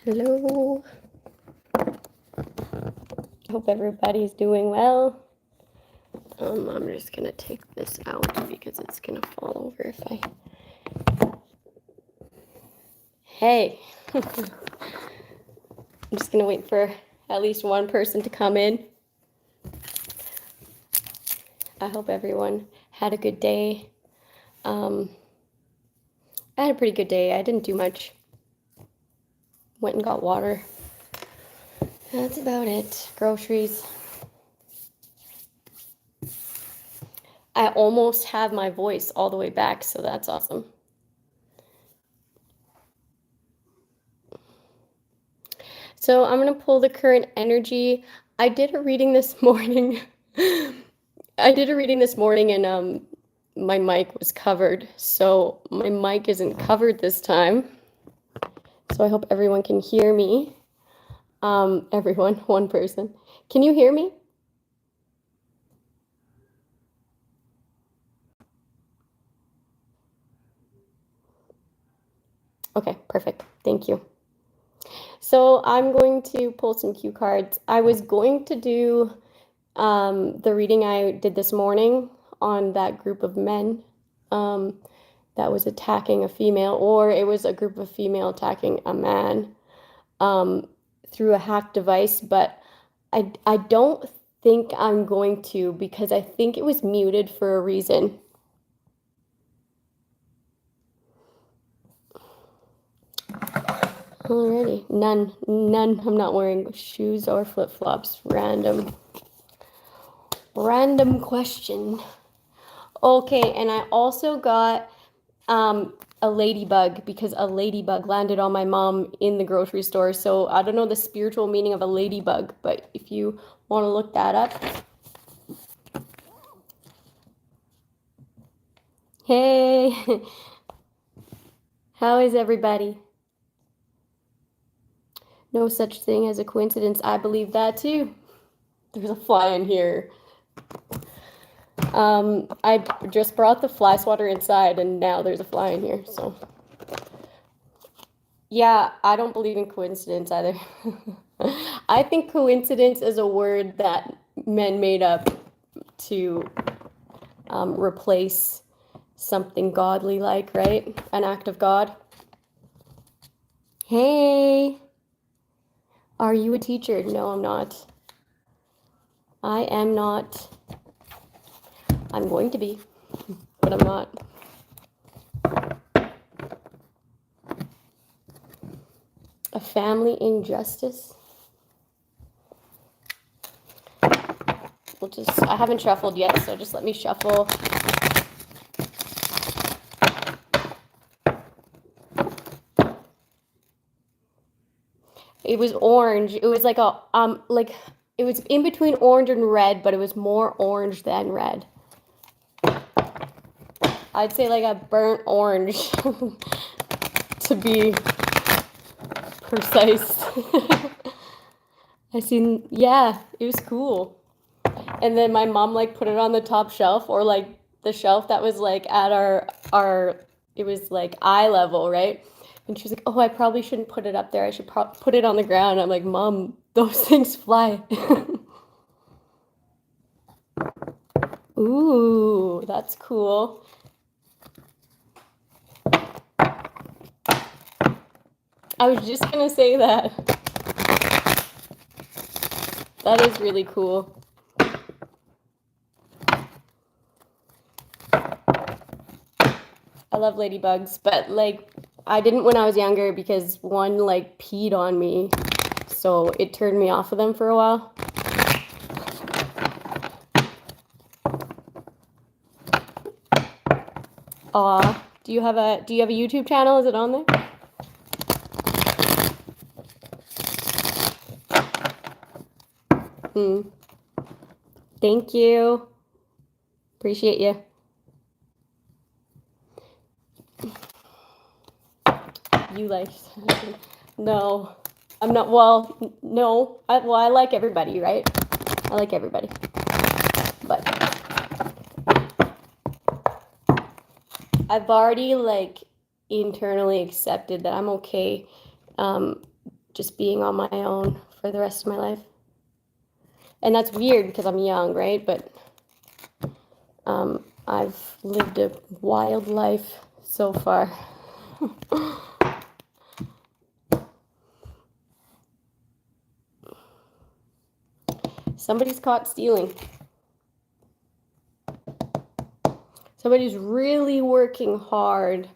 Hello. Hope everybody's doing well. I'm just gonna take this out because it's gonna fall over if I. Hey. I'm just gonna wait for at least one person to come in. I hope everyone had a good day. I had a pretty good day. I didn't do much. Went and got water. That's about it. Groceries. I almost have my voice all the way back, so that's awesome. So I'm going to pull the current energy. I did a reading this morning. And my mic was covered. So my mic isn't covered this time. So I hope everyone can hear me. Everyone, one person. Can you hear me? Okay, perfect. Thank you. So I'm going to pull some cue cards. I was going to do the reading I did this morning on that group of men that was attacking a female, or it was a group of female attacking a man through a hacked device, but I don't think I'm going to, because I think it was muted for a reason. Alrighty, none. I'm not wearing shoes or flip-flops. Random question. Okay, and I also got a ladybug, because a ladybug landed on my mom in the grocery store. So I don't know the spiritual meaning of a ladybug, but if you want to look that up. Hey, how is everybody? No such thing as a coincidence. I believe that too. There's a fly in here. I just brought the fly swatter inside, and now there's a fly in here, so. Yeah, I don't believe in coincidence either. I think coincidence is a word that men made up to replace something godly, like, right? An act of God. Hey, are you a teacher? No, I'm not. I am not. I'm going to be, but I'm not. A family injustice? I haven't shuffled yet, so just let me shuffle. It was orange. It was like it was in between orange and red, but it was more orange than red. I'd say like a burnt orange to be precise. Yeah, it was cool. And then my mom like put it on the top shelf, or like the shelf that was like at our it was like eye level, right? And she was like, "Oh, I probably shouldn't put it up there. I should put it on the ground." I'm like, "Mom, those things fly." Ooh, that's cool. I was just gonna say that. That is really cool. I love ladybugs, but like I didn't when I was younger, because one like peed on me, so it turned me off of them for a while. Aw, do you have a YouTube channel? Is it on there? Thank you. Appreciate you. You like? No, I'm not. Well, no. I like everybody, right? I like everybody, but I've already like internally accepted that I'm okay just being on my own for the rest of my life. And that's weird because I'm young, right? But I've lived a wild life so far. Somebody's caught stealing. Somebody's really working hard.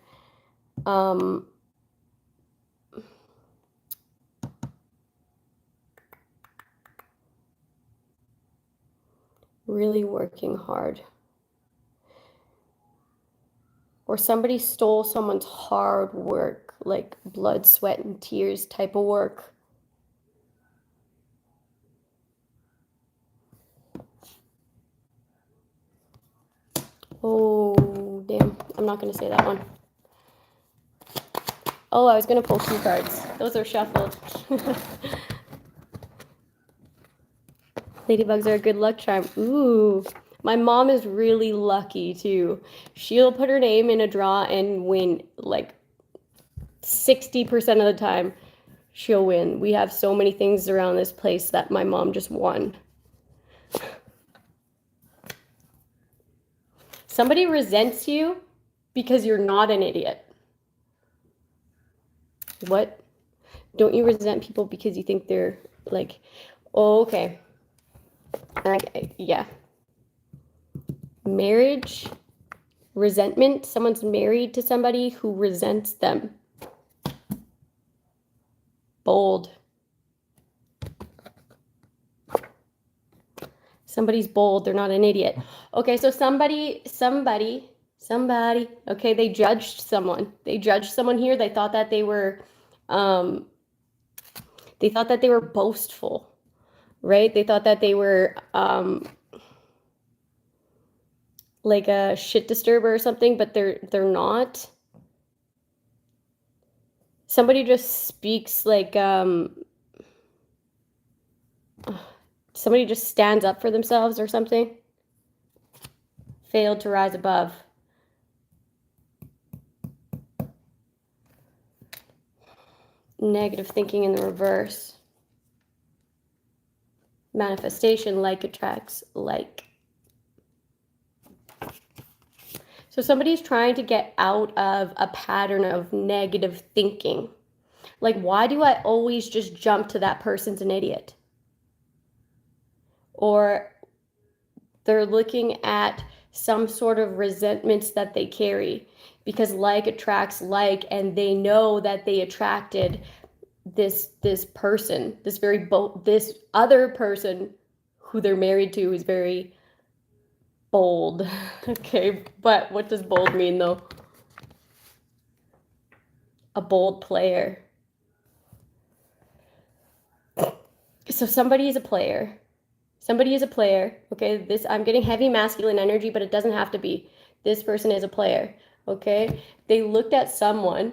Really working hard. Or somebody stole someone's hard work, like blood, sweat, and tears type of work. Oh, damn. I'm not going to say that one. Oh, I was going to pull 2 cards. Those are shuffled. Ladybugs are a good luck charm. Ooh. My mom is really lucky, too. She'll put her name in a draw and win, like, 60% of the time. She'll win. We have so many things around this place that my mom just won. Somebody resents you because you're not an idiot. What? Don't you resent people because you think they're like, oh, okay. Yeah. Marriage, resentment. Someone's married to somebody who resents them. Bold. Somebody's bold. They're not an idiot. Okay, so somebody, okay, they judged someone. They judged someone here. They thought that they were boastful, right? They thought that they were like a shit disturber or something, but they're not. Somebody just speaks like somebody just stands up for themselves or something. Failed to rise above. Negative thinking in the reverse. Manifestation, like attracts like. So somebody's trying to get out of a pattern of negative thinking. Like, why do I always just jump to that person's an idiot? Or they're looking at some sort of resentments that they carry because like attracts like, and they know that they attracted this person, this other person who they're married to is very bold. Okay, but what does bold mean though? A bold player. So somebody is a player. Somebody is a player. Okay, I'm getting heavy masculine energy, but it doesn't have to be. This person is a player. Okay, they looked at someone.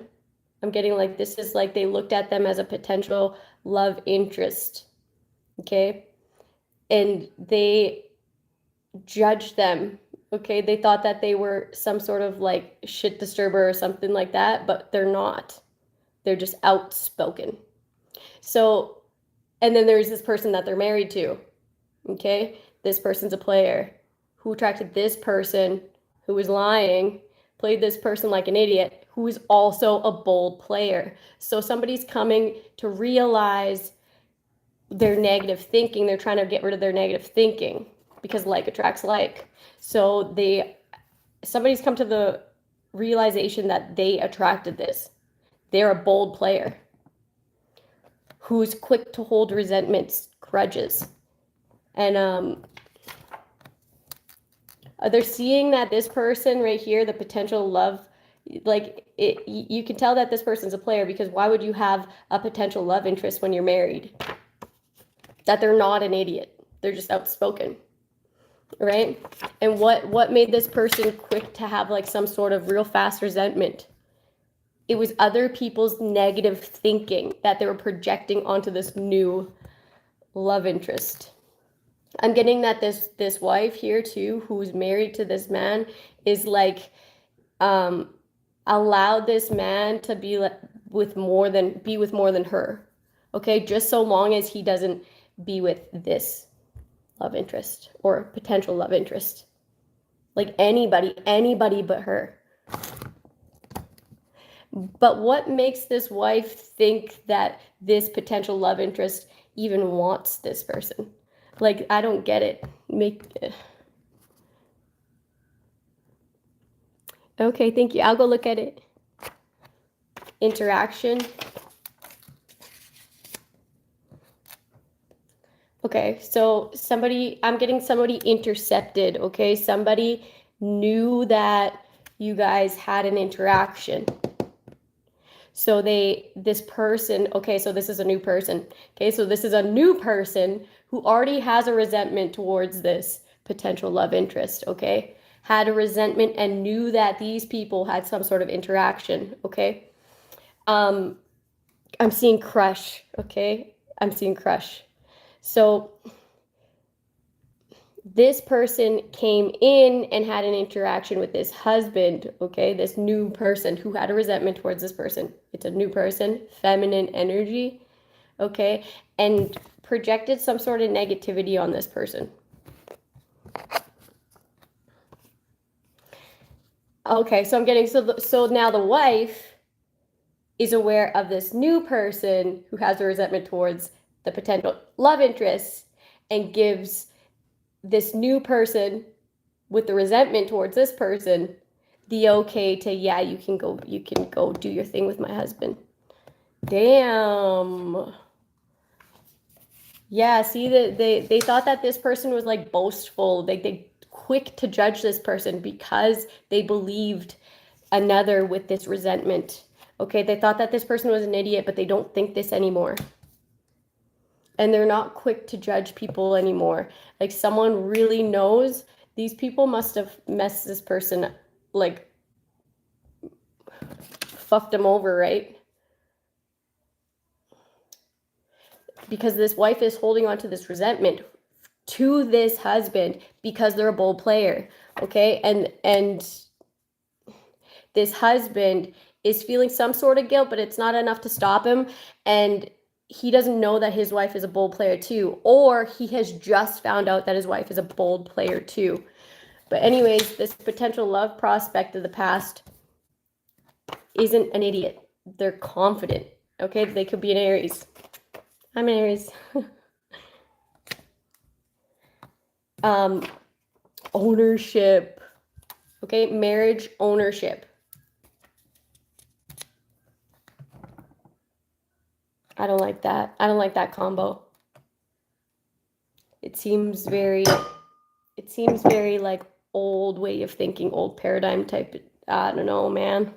I'm getting like this is like they looked at them as a potential love interest. Okay, and they judged them. Okay, they thought that they were some sort of like shit disturber or something like that, but they're not. They're just outspoken. So, and then there's this person that they're married to. Okay, this person's a player who attracted this person who was lying, played this person like an idiot, who is also a bold player. So somebody's coming to realize their negative thinking. They're trying to get rid of their negative thinking because like attracts like. So somebody's come to the realization that they attracted this. They're a bold player who's quick to hold resentments, grudges. And they're seeing that this person right here, the potential love, like you can tell that this person's a player because why would you have a potential love interest when you're married? That they're not an idiot. They're just outspoken, right? And what made this person quick to have like some sort of real fast resentment? It was other people's negative thinking that they were projecting onto this new love interest. I'm getting that this wife here too, who's married to this man, is like allowed this man to be with more than her. okay? Just so long as he doesn't be with this love interest or potential love interest. Like anybody but her. But what makes this wife think that this potential love interest even wants this person? Like, I don't get it. Okay, thank you. I'll go look at it. Interaction. Okay, so I'm getting somebody intercepted, okay? Somebody knew that you guys had an interaction. So this person, okay, so this is a new person. Okay, so this is a new person who already has a resentment towards this potential love interest, okay? Had a resentment and knew that these people had some sort of interaction, okay? I'm seeing crush, okay? I'm seeing crush. So this person came in and had an interaction with this husband, okay? This new person who had a resentment towards this person. It's a new person, feminine energy, okay? And projected some sort of negativity on this person. Okay, so I'm getting, so now the wife is aware of this new person who has a resentment towards the potential love interest and gives this new person with the resentment towards this person the okay to, yeah, you can go do your thing with my husband. Damn. Yeah, see, they thought that this person was like boastful. They quick to judge this person because they believed another with this resentment. Okay, they thought that this person was an idiot, but they don't think this anymore. And they're not quick to judge people anymore. Like, someone really knows these people must have messed this person, like, fucked them over, right? Because this wife is holding on to this resentment to this husband because they're a bold player, okay? And this husband is feeling some sort of guilt, but it's not enough to stop him. And he doesn't know that his wife is a bold player too, or he has just found out that his wife is a bold player too. But anyways, this potential love prospect of the past isn't an idiot. They're confident, okay? They could be an Aries. I'm an Aries. Ownership, okay? Marriage ownership. I don't like that. I don't like that combo. It seems very like old way of thinking, old paradigm type. I don't know, man.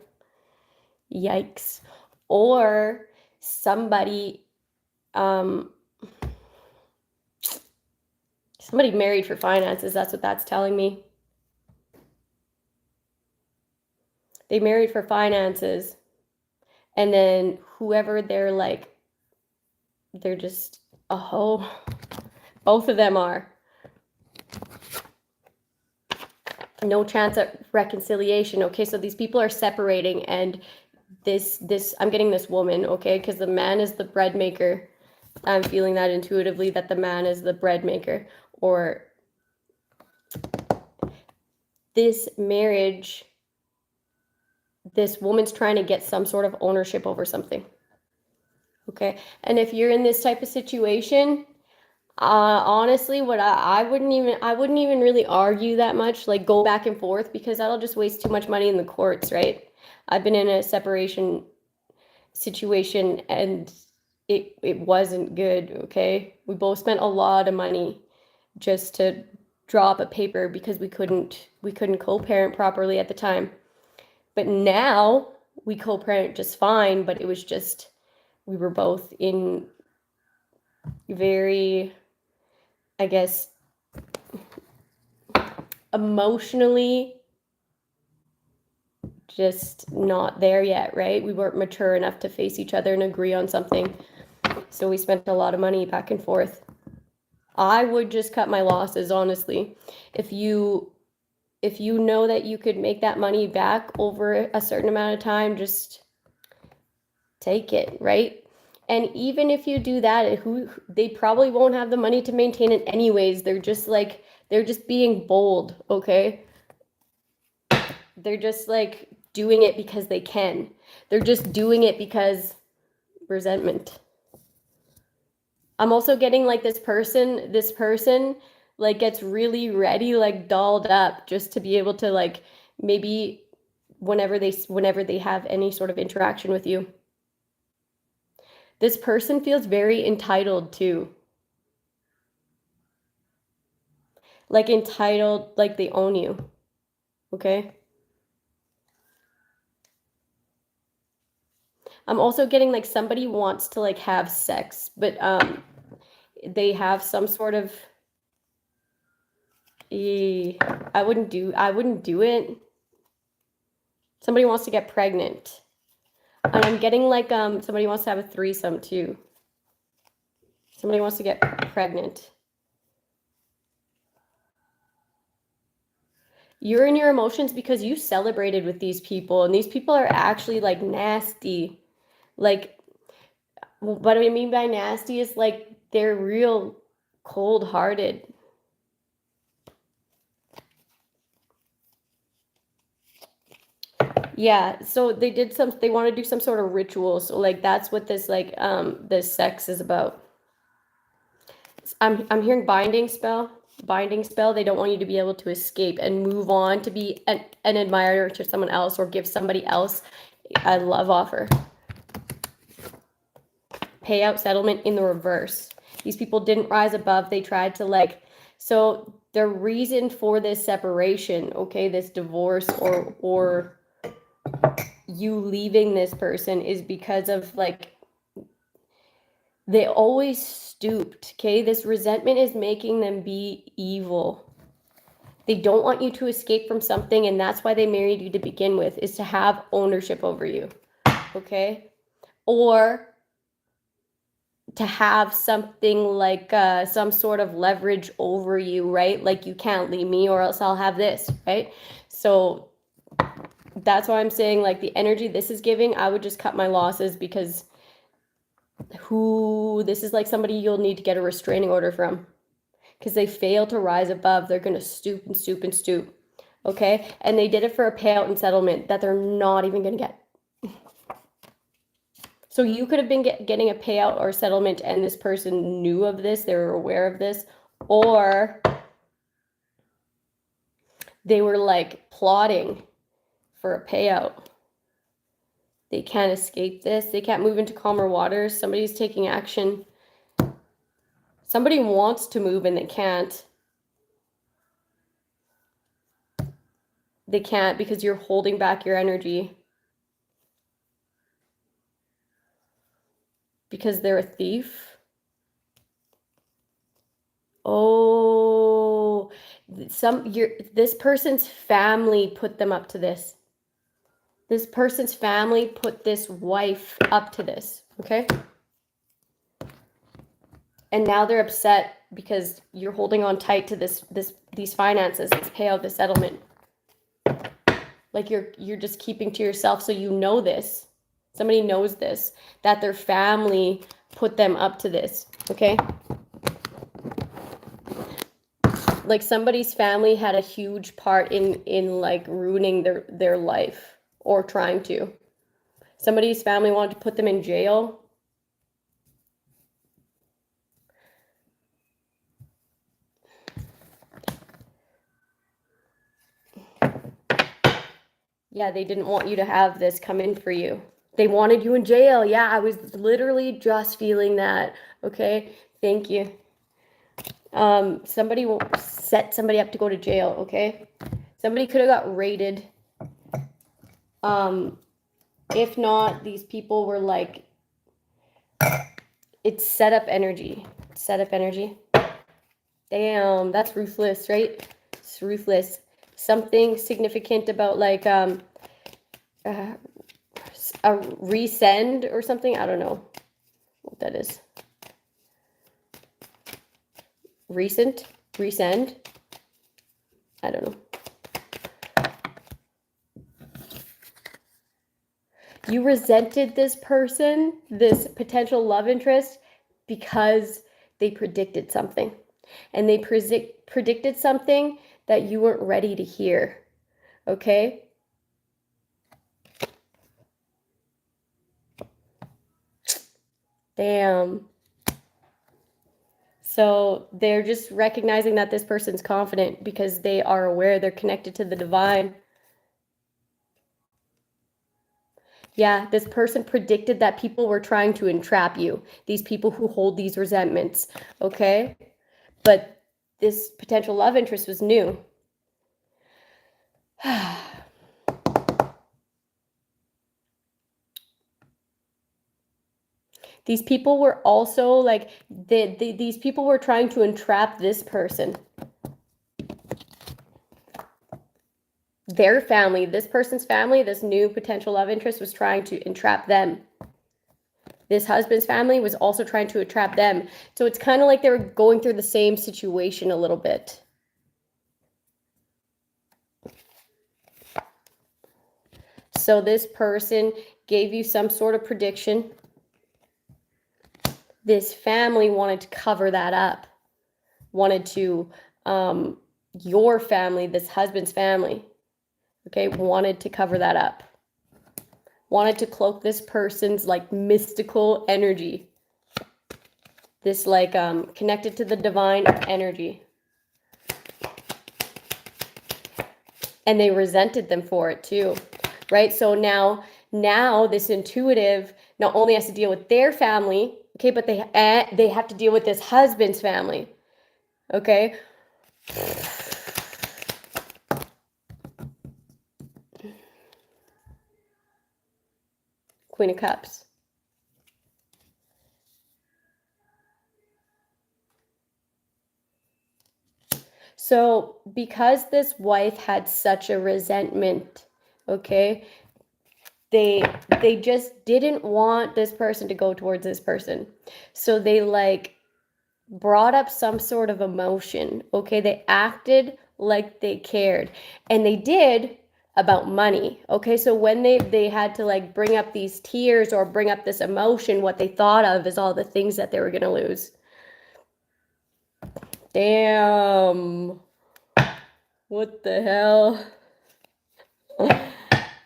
Yikes. Or somebody married for finances. That's what that's telling me. They married for finances, and then whoever they're like, they're just a hoe. Both of them are. No chance at reconciliation. Okay, so these people are separating, and this I'm getting this woman, okay, because the man is the bread maker. I'm feeling that intuitively, that the man is the bread maker. Or this marriage, this woman's trying to get some sort of ownership over something. Okay, and if you're in this type of situation, honestly, what I wouldn't even really argue that much, like go back and forth, because that'll just waste too much money in the courts, right? I've been in a separation situation and it wasn't good, okay? We both spent a lot of money just to draw up a paper because we couldn't co-parent properly at the time. But now we co-parent just fine, but it was just, we were both in very, I guess, emotionally just not there yet, right? We weren't mature enough to face each other and agree on something. So we spent a lot of money back and forth. I would just cut my losses, honestly. If you know that you could make that money back over a certain amount of time, just take it, right? And even if you do that, they probably won't have the money to maintain it anyways. They're just being bold, okay? They're just like doing it because they can. They're just doing it because resentment. I'm also getting like this person like gets really ready, like dolled up just to be able to like maybe whenever they have any sort of interaction with you. This person feels very entitled too. Like entitled, like they own you. Okay? I'm also getting like somebody wants to like have sex, but they have some sort of I wouldn't do it. Somebody wants to get pregnant. And I'm getting like somebody wants to have a threesome too. Somebody wants to get pregnant. You're in your emotions because you celebrated with these people, and these people are actually like nasty. Like, what I mean by nasty is like they're real cold-hearted. Yeah, so they want to do some sort of ritual. So like that's what this like this sex is about. I'm hearing binding spell. Binding spell. They don't want you to be able to escape and move on to be an admirer to someone else or give somebody else a love offer. Payout settlement in the reverse. These people didn't rise above. They tried to like, so the reason for this separation, okay, this divorce or you leaving this person is because of like, they always stooped, okay? This resentment is making them be evil. They don't want you to escape from something, and that's why they married you to begin with, is to have ownership over you, okay? Or to have something like some sort of leverage over you, right? Like you can't leave me or else I'll have this, right? So that's why I'm saying like the energy this is giving, I would just cut my losses because this is like somebody you'll need to get a restraining order from because they fail to rise above. They're going to stoop and stoop and stoop. Okay. And they did it for a payout and settlement that they're not even going to get. So you could have been getting a payout or settlement and this person knew of this, they were aware of this, or they were like plotting for a payout. They can't escape this. They can't move into calmer waters. Somebody's taking action. Somebody wants to move and they can't. They can't because you're holding back your energy. Because they're a thief. Oh, this person's family put them up to this. This person's family put this wife up to this, okay? And now they're upset because you're holding on tight to these finances, this payout, this settlement. Like you're just keeping to yourself, so you know this. Somebody knows this, that their family put them up to this, okay? Like somebody's family had a huge part in like ruining their life or trying to. Somebody's family wanted to put them in jail. Yeah, they didn't want you to have this come in for you. They wanted you in jail. Yeah, I was literally just feeling that. Okay, thank you. Somebody will set somebody up to go to jail, okay? Somebody could have got raided. If not, these people were like, it's set up energy. Set up energy. Damn, that's ruthless, right? It's ruthless. Something significant about like a resend or something. I don't know what that is. Resend. I don't know. You resented this person, this potential love interest, because they predicted something. And they predicted something that you weren't ready to hear. Okay? Damn. So they're just recognizing that this person's confident because they are aware they're connected to the divine. Yeah, this person predicted that people were trying to entrap you. These people who hold these resentments, okay? But this potential love interest was new. These people were also like, these people were trying to entrap this person. Their family, this person's family, this new potential love interest was trying to entrap them. This husband's family was also trying to entrap them. So it's kind of like they were going through the same situation a little bit. So this person gave you some sort of prediction. This family wanted to cover that up. Wanted to, your family, this husband's family, okay, wanted to cover that up. Wanted to cloak this person's like mystical energy. This like connected to the divine energy. And they resented them for it too, right? So now this intuitive not only has to deal with their family, okay, but they have to deal with this husband's family, okay? Queen of Cups. So because this wife had such a resentment, okay, they just didn't want this person to go towards this person. So they like brought up some sort of emotion, okay? They acted like they cared, and they did about money, okay? So when they had to like bring up these tears or bring up this emotion, what they thought of is all the things that they were gonna lose. Damn. What the hell?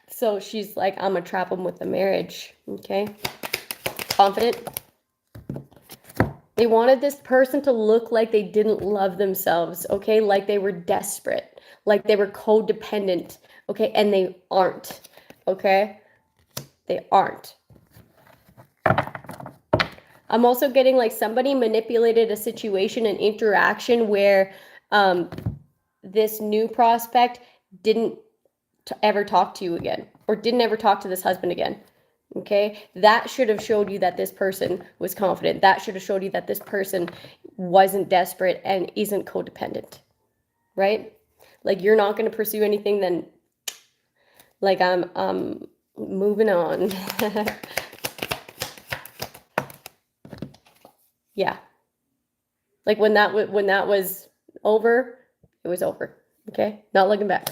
So she's like, I'm gonna trap him with the marriage, okay? Confident. They wanted this person to look like they didn't love themselves, okay? Like they were desperate, like they were codependent, okay? And they aren't, okay? They aren't. I'm also getting like somebody manipulated a situation and interaction where this new prospect didn't ever talk to you again, or didn't ever talk to this husband again. Okay, that should have showed you that this person was confident. That should have showed you that this person wasn't desperate and isn't codependent, right? Like you're not going to pursue anything, then like I'm moving on. Yeah, like when that was over, it was over. Okay, not looking back.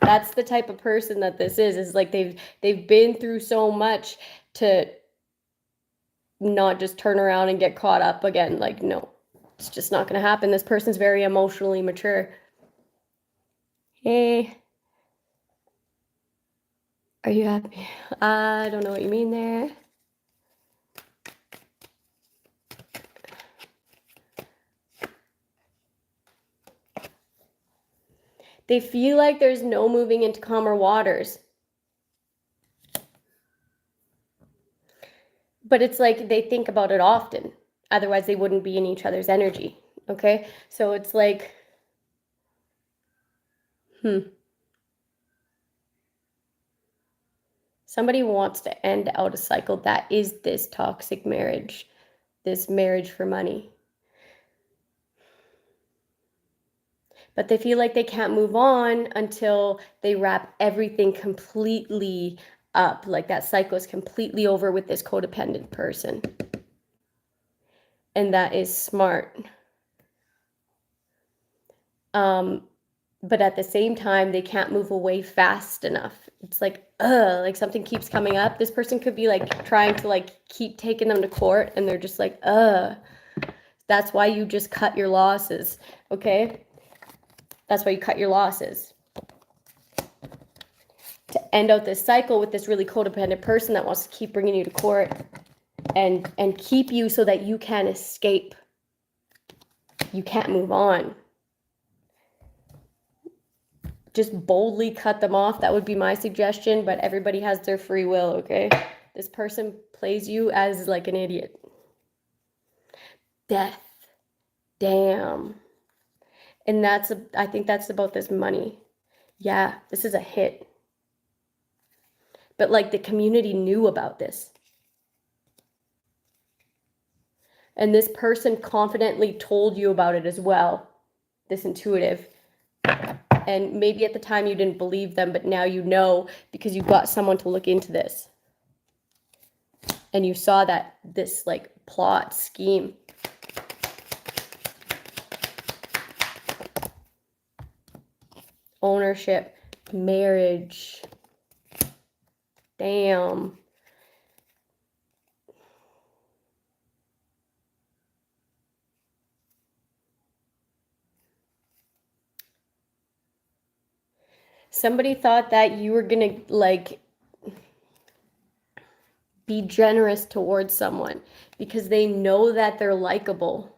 That's the type of person that this is like they've been through so much to not just turn around and get caught up again. Like, no, it's just not going to happen. This person's very emotionally mature. Hey, are you happy? I don't know what you mean there. They feel like there's no moving into calmer waters. But it's like they think about it often. Otherwise, they wouldn't be in each other's energy. Okay? So it's like, somebody wants to end out a cycle that is this toxic marriage, this marriage for money. But they feel like they can't move on until they wrap everything completely up. Like that cycle is completely over with this codependent person. And that is smart. but at the same time, they can't move away fast enough. It's like, like something keeps coming up. This person could be like trying to like keep taking them to court, and they're just like, that's why you just cut your losses, okay? That's why you cut your losses. To end out this cycle with this really codependent person that wants to keep bringing you to court and keep you so that you can't escape. You can't move on. Just boldly cut them off. That would be my suggestion, but everybody has their free will, okay? This person plays you as like an idiot. Death. Damn. And I think that's about this money. Yeah, this is a hit. But like the community knew about this. And this person confidently told you about it as well, this intuitive. And maybe at the time you didn't believe them, but now you know because you got someone to look into this. And you saw that this like plot, scheme. Ownership, marriage. Damn. Somebody thought that you were gonna like be generous towards someone because they know that they're likable.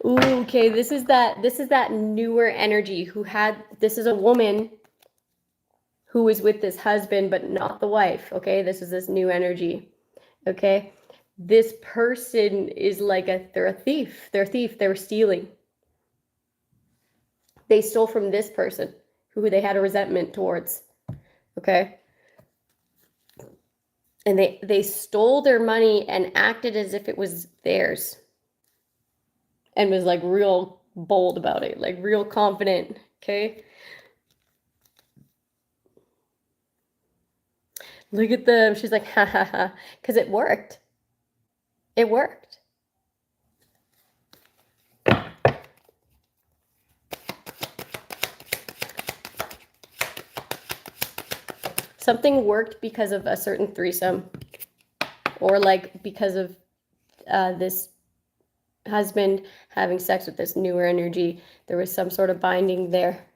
Ooh, okay, this is that newer energy this is a woman who was with this husband but not the wife, okay? This is this new energy, okay? This person is like they're a thief. They're a thief. They were stealing. They stole from this person who they had a resentment towards, okay? And they stole their money and acted as if it was theirs. And was like real bold about it, like real confident, okay? Look at them. She's like, ha ha ha, because it worked. It worked. Something worked because of a certain threesome, or like because of this husband having sex with this newer energy. There was some sort of binding there.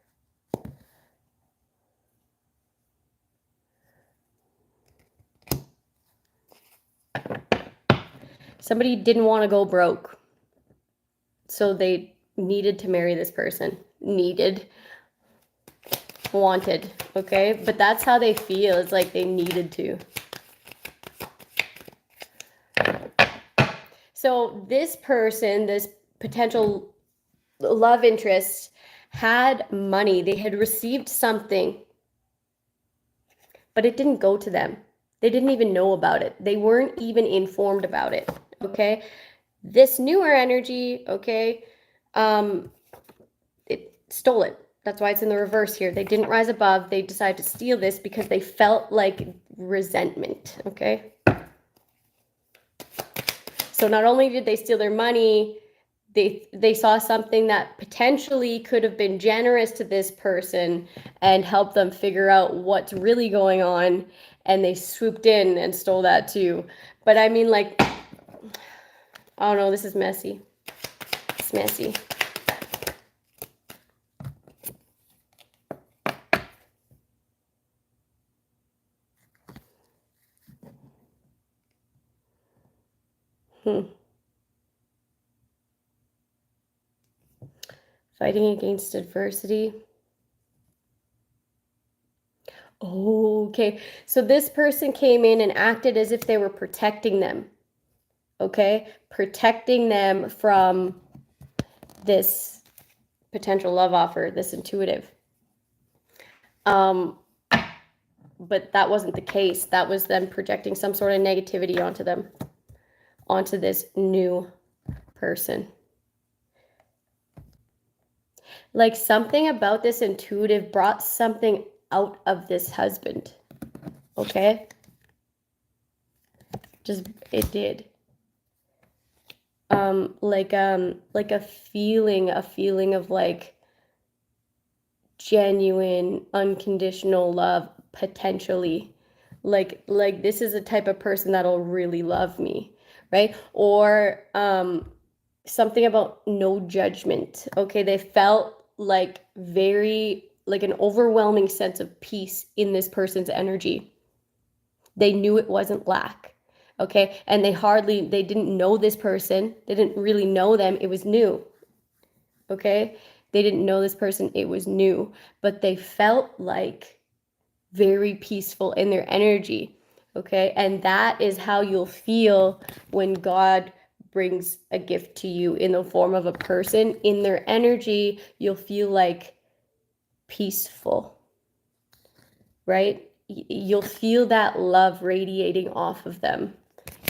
Somebody didn't want to go broke, so they needed to marry this person. Wanted, okay? But that's how they feel. It's like they needed to. So this person, this potential love interest, had money. They had received something, but it didn't go to them. They didn't even know about it. They weren't even informed about it, okay? This newer energy, okay, it stole it. That's why it's in the reverse here. They didn't rise above. They decided to steal this because they felt like resentment, okay? So not only did they steal their money, they saw something that potentially could have been generous to this person and helped them figure out what's really going on, and they swooped in and stole that too. But I mean, like, oh no, this is messy. It's messy. Fighting against adversity. Okay, so this person came in and acted as if they were protecting them, okay? Protecting them from this potential love offer, this intuitive. But that wasn't the case. That was them projecting some sort of negativity onto them, onto this new person. Like something about this intuitive brought something out of this husband, okay? Just, it did. like a feeling of like genuine unconditional love, potentially. Like this is a type of person that'll really love me, right? Or something about no judgment. Okay, they felt like very like an overwhelming sense of peace in this person's energy. They knew it wasn't lack. Okay, and they didn't know this person. They didn't really know them. It was new. Okay, they didn't know this person. It was new, but they felt like very peaceful in their energy. Okay, and that is how you'll feel when God brings a gift to you in the form of a person. In their energy, you'll feel like peaceful, right? You'll feel that love radiating off of them,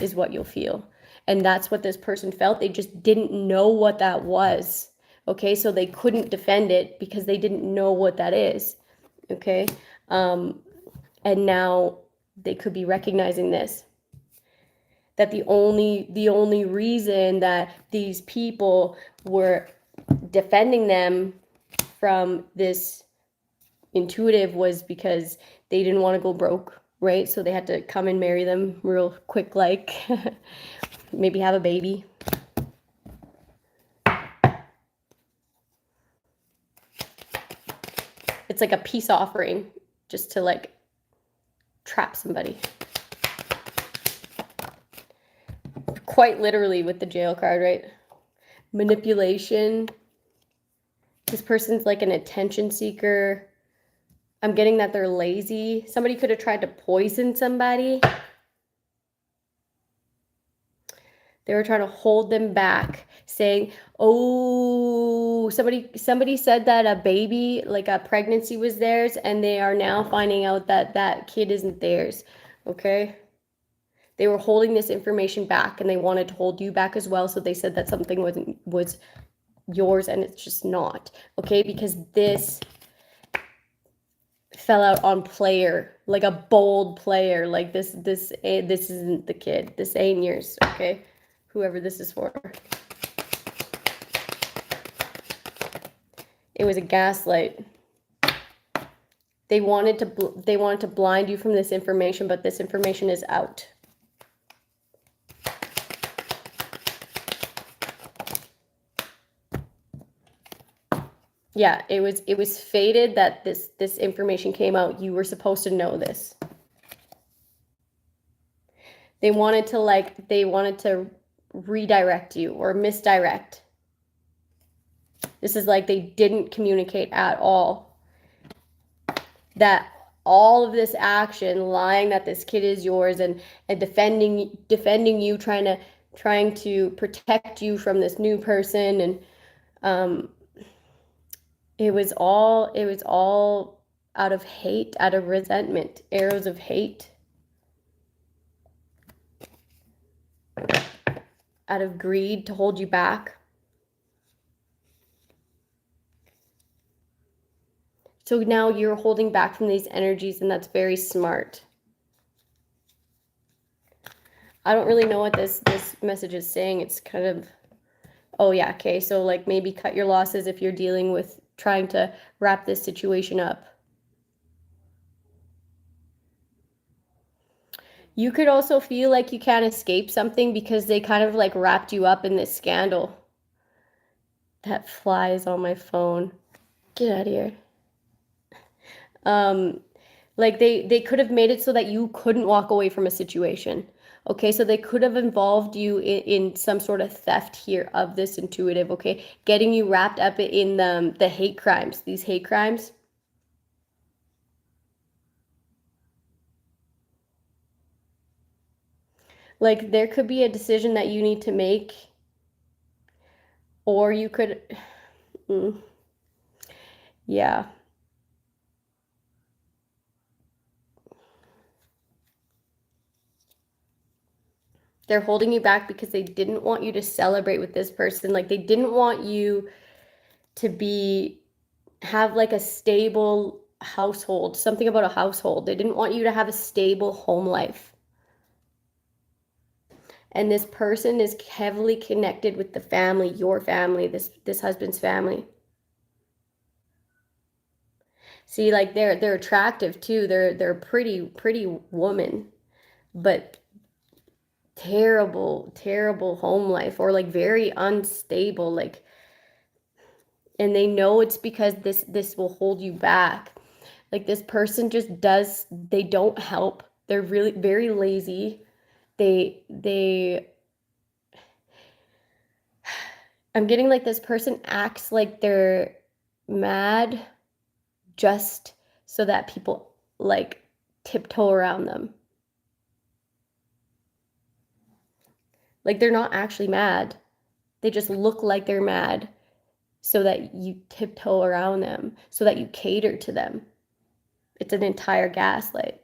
is what you'll feel. And that's what this person felt. They just didn't know what that was. Okay, so they couldn't defend it because they didn't know what that is. Okay, and now they could be recognizing this, that the only reason that these people were defending them from this intuitive was because they didn't want to go broke, right? So they had to come and marry them real quick, like maybe have a baby. It's like a peace offering just to like trap somebody. Quite literally with the jail card, right? Manipulation. This person's like an attention seeker. I'm getting that they're lazy. Somebody could have tried to poison somebody. They were trying to hold them back, saying, oh, somebody said that a baby, like a pregnancy was theirs, and they are now finding out that that kid isn't theirs, okay? They were holding this information back, and they wanted to hold you back as well, so they said that something was yours, and it's just not, okay? Because this fell out on player, like a bold player, like this isn't the kid. This ain't yours, okay? Whoever this is for. It was a gaslight. They wanted to blind you from this information, but this information is out. Yeah, it was fated that this information came out. You were supposed to know this. They wanted to redirect you or misdirect. This is like they didn't communicate at all. That all of this action, lying that this kid is yours and defending you, trying to protect you from this new person, and it was all out of hate, out of resentment, arrows of hate, out of greed to hold you back. So now you're holding back from these energies, and that's very smart. I don't really know what this message is saying. It's kind of, oh yeah, okay, so like maybe cut your losses if you're dealing with trying to wrap this situation up. You could also feel like you can't escape something because they kind of like wrapped you up in this scandal. That flies on my phone. Get out of here. Like they could have made it so that you couldn't walk away from a situation. Okay, so they could have involved you in some sort of theft here of this intuitive, okay? Getting you wrapped up in the hate crimes, these hate crimes. Like there could be a decision that you need to make, or you could, yeah. They're holding you back because they didn't want you to celebrate with this person. Like they didn't want you to have like a stable household, something about a household. They didn't want you to have a stable home life. And this person is heavily connected with the family, your family, this husband's family. See, like they're attractive too. They're pretty woman, but terrible home life, or like very unstable, like, and they know it's because this will hold you back. Like this person just does, they don't help. They're really very lazy. They I'm getting like this person acts like they're mad just so that people like tiptoe around them. Like they're not actually mad. They just look like they're mad so that you tiptoe around them, so that you cater to them. It's an entire gaslight.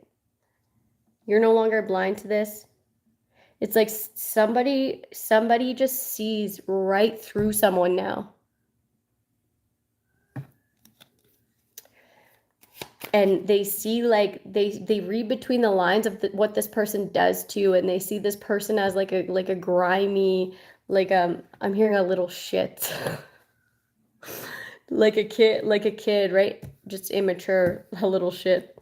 You're no longer blind to this. It's like somebody just sees right through someone now. And they see, like, they read between the lines of what this person does to you, and they see this person as like a grimy, like I'm hearing a little shit. like a kid, right? Just immature, a little shit.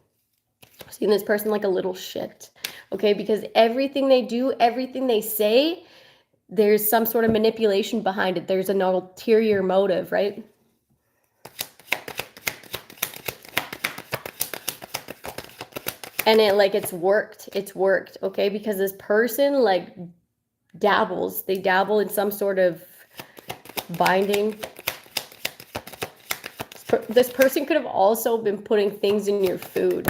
Seeing this person like a little shit. Okay, because everything they do, everything they say, there's some sort of manipulation behind it. There's an ulterior motive, right? And it's worked, okay? Because this person like dabbles, they dabble in some sort of binding. This person could have also been putting things in your food.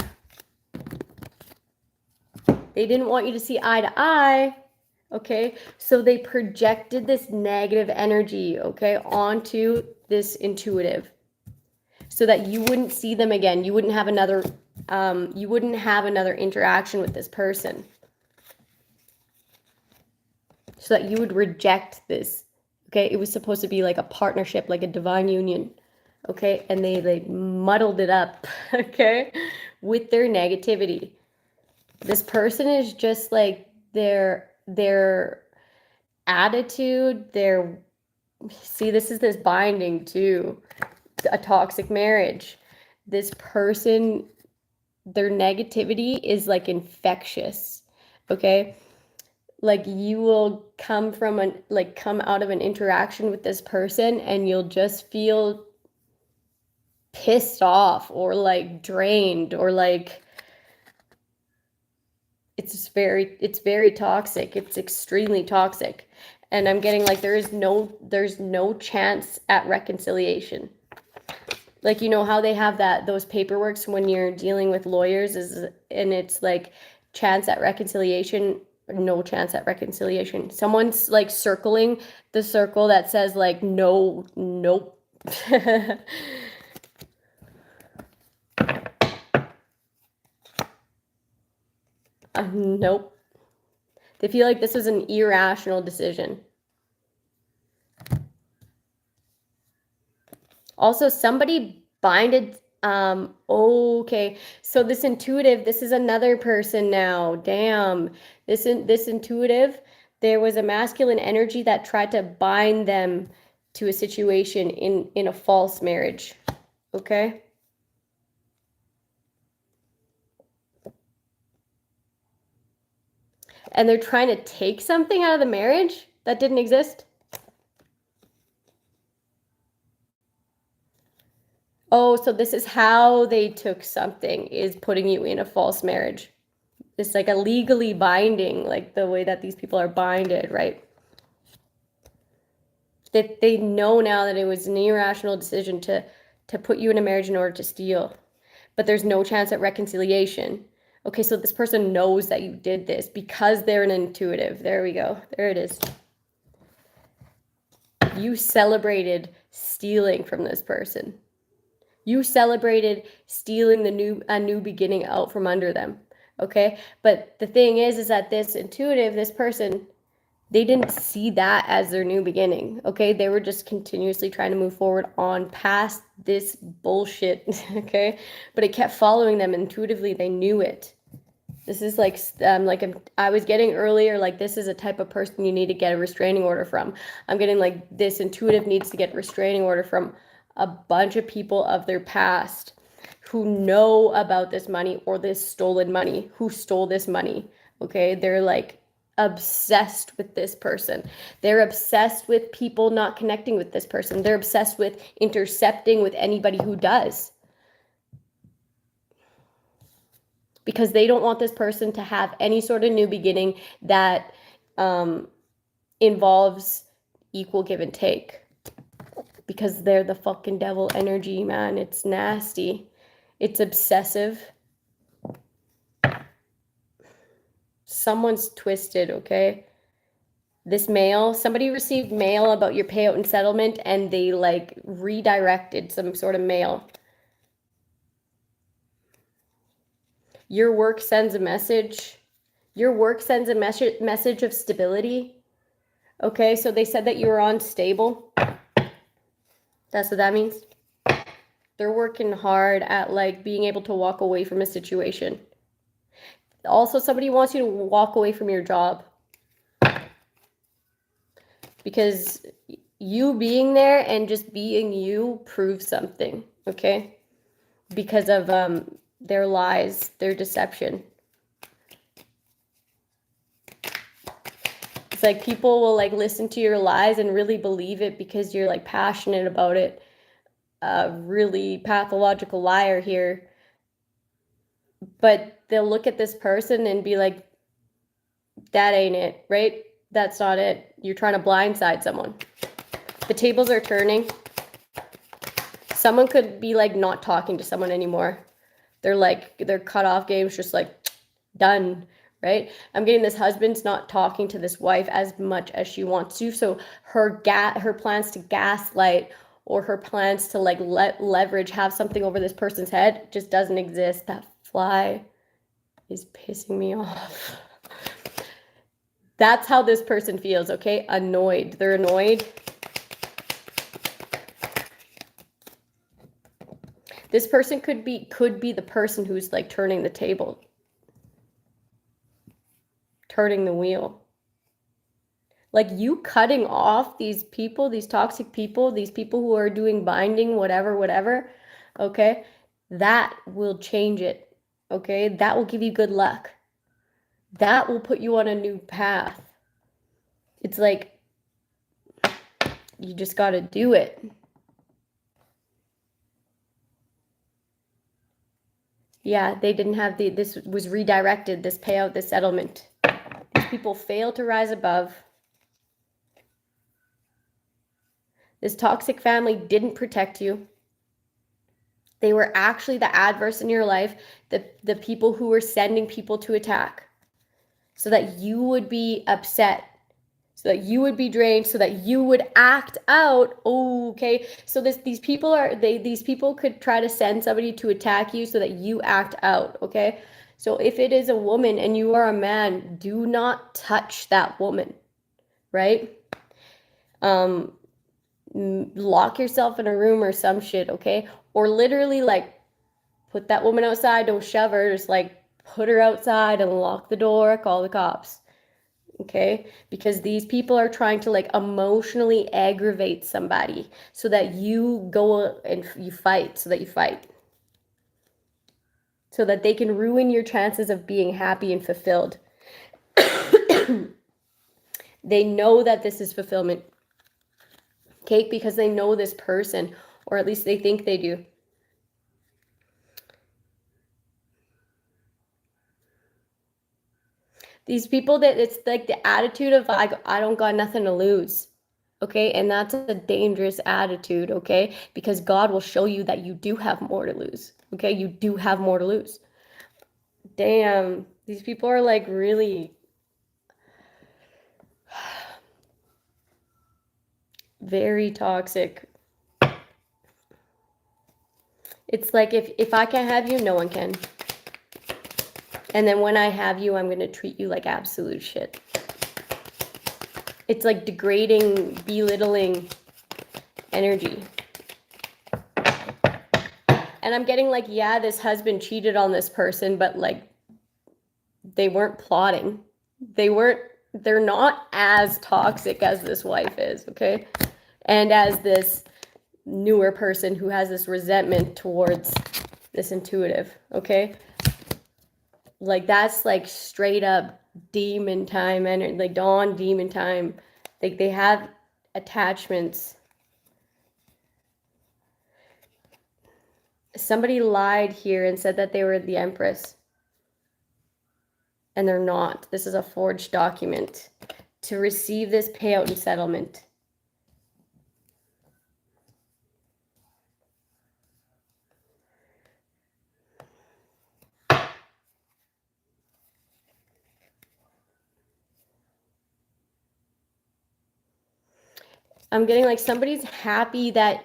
They didn't want you to see eye to eye, okay? So they projected this negative energy, okay, onto this intuitive, so that you wouldn't see them again. You wouldn't have another interaction with this person, so that you would reject this, okay? It was supposed to be like a partnership, like a divine union, okay? And they muddled it up, okay, with their negativity. This person is just like their attitude, see, this is this binding to a toxic marriage. This person, their negativity is like infectious, okay? Like you will come out of an interaction with this person and you'll just feel pissed off or like drained, or like it's very toxic. It's extremely toxic. And I'm getting like there's no chance at reconciliation. Like, you know how they have those paperworks when you're dealing with lawyers, and it's like chance at reconciliation, no chance at reconciliation. Someone's like circling the circle that says like no, nope. Nope. They feel like this is an irrational decision. Also, somebody binded, okay, so this intuitive, this is another person now. Damn, this intuitive, there was a masculine energy that tried to bind them to a situation in a false marriage, okay? And they're trying to take something out of the marriage that didn't exist. Oh, so this is how they took something, is putting you in a false marriage. It's like a legally binding, like the way that these people are binded, right? That they know now that it was an irrational decision to put you in a marriage in order to steal. But there's no chance at reconciliation. Okay, so this person knows that you did this because they're an intuitive. There we go. There it is. You celebrated stealing from this person. You celebrated stealing a new beginning out from under them. Okay, but the thing is that this intuitive, this person, they didn't see that as their new beginning. Okay, they were just continuously trying to move forward on past this bullshit. Okay, but it kept following them intuitively. They knew it. This is like I was getting earlier, like this is a type of person you need to get a restraining order from. I'm getting like this intuitive needs to get restraining order from a bunch of people of their past who know about this money or this stolen money, who stole this money. Okay, they're like obsessed with this person. They're obsessed with people not connecting with this person. They're obsessed with intercepting with anybody who does. Because they don't want this person to have any sort of new beginning that involves equal give and take. Because they're the fucking devil energy, man. It's nasty. It's obsessive. Someone's twisted, okay? This mail, somebody received mail about your payout and settlement, and they like redirected some sort of mail. Your work sends a message. Your work sends a message of stability. Okay, so they said that you were unstable. That's what that means. They're working hard at like being able to walk away from a situation. Also, somebody wants you to walk away from your job. Because you being there and just being you proves something, okay? Because of their lies, their deception. It's like people will like listen to your lies and really believe it because you're like passionate about it. Really pathological liar here. But they'll look at this person and be like, that ain't it, right? That's not it. You're trying to blindside someone. The tables are turning. Someone could be like not talking to someone anymore. They're like, their cutoff game's just like done, right? I'm getting this husband's not talking to this wife as much as she wants to. So her plans to gaslight or her plans to like leverage, have something over this person's head just doesn't exist. That fly is pissing me off. That's how this person feels, okay? Annoyed. They're annoyed. This person could be the person who's like turning the table. Turning the wheel. Like you cutting off these people, these toxic people, these people who are doing binding, whatever, okay? That will change it, okay? That will give you good luck. That will put you on a new path. It's like, you just got to do it. Yeah, they didn't have this was redirected, this payout, this settlement. These people fail to rise above. This toxic family didn't protect you. They were actually the adverse in your life, the people who were sending people to attack. So that you would be upset, so that you would be drained, so that you would act out. Oh, okay. So these people could try to send somebody to attack you so that you act out, okay? So if it is a woman and you are a man, do not touch that woman, right? Lock yourself in a room or some shit, okay? Or literally like put that woman outside, don't shove her, just like put her outside and lock the door, call the cops. Okay? Because these people are trying to like emotionally aggravate somebody so that you go and you fight, so that they can ruin your chances of being happy and fulfilled. They know that this is fulfillment. Okay? Because they know this person, or at least they think they do. These people that it's like the attitude of I don't got nothing to lose. Okay? And that's a dangerous attitude, okay? Because God will show you that you do have more to lose. Okay? You do have more to lose. Damn. These people are like really very toxic. It's like if I can't have you, no one can. And then when I have you, I'm going to treat you like absolute shit. It's like degrading, belittling energy. And I'm getting like, yeah, this husband cheated on this person, but like they weren't plotting. They're not as toxic as this wife is, okay? And as this newer person who has this resentment towards this intuitive, okay? Like that's like straight up demon time energy, like dawn demon time. Like they have attachments. Somebody lied here and said that they were the Empress. And they're not. This is a forged document to receive this payout and settlement. I'm getting like somebody's happy that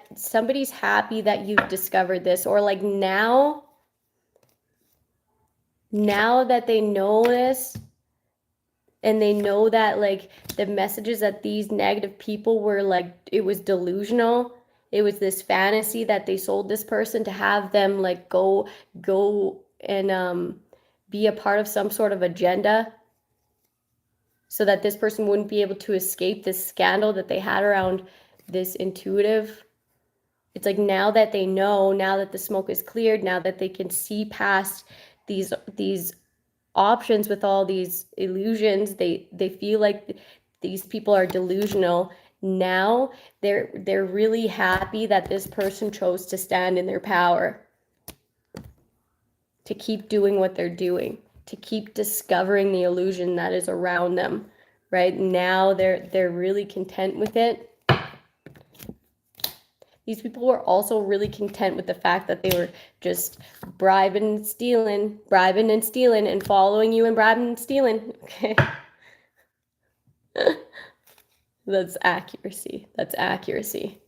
you've discovered this, or like now that they know this, and they know that like the messages that these negative people were like, it was delusional. It was this fantasy that they sold this person to have them like go and be a part of some sort of agenda, so that this person wouldn't be able to escape this scandal that they had around this intuitive. It's like now that they know, now that the smoke is cleared, now that they can see past these options with all these illusions, they feel like these people are delusional. Now they're really happy that this person chose to stand in their power, to keep doing what they're doing, to keep discovering the illusion that is around them. Right now they're really content with it. These people were also really content with the fact that they were just bribing and stealing and following you and bribing and stealing. Okay. That's accuracy. That's accuracy.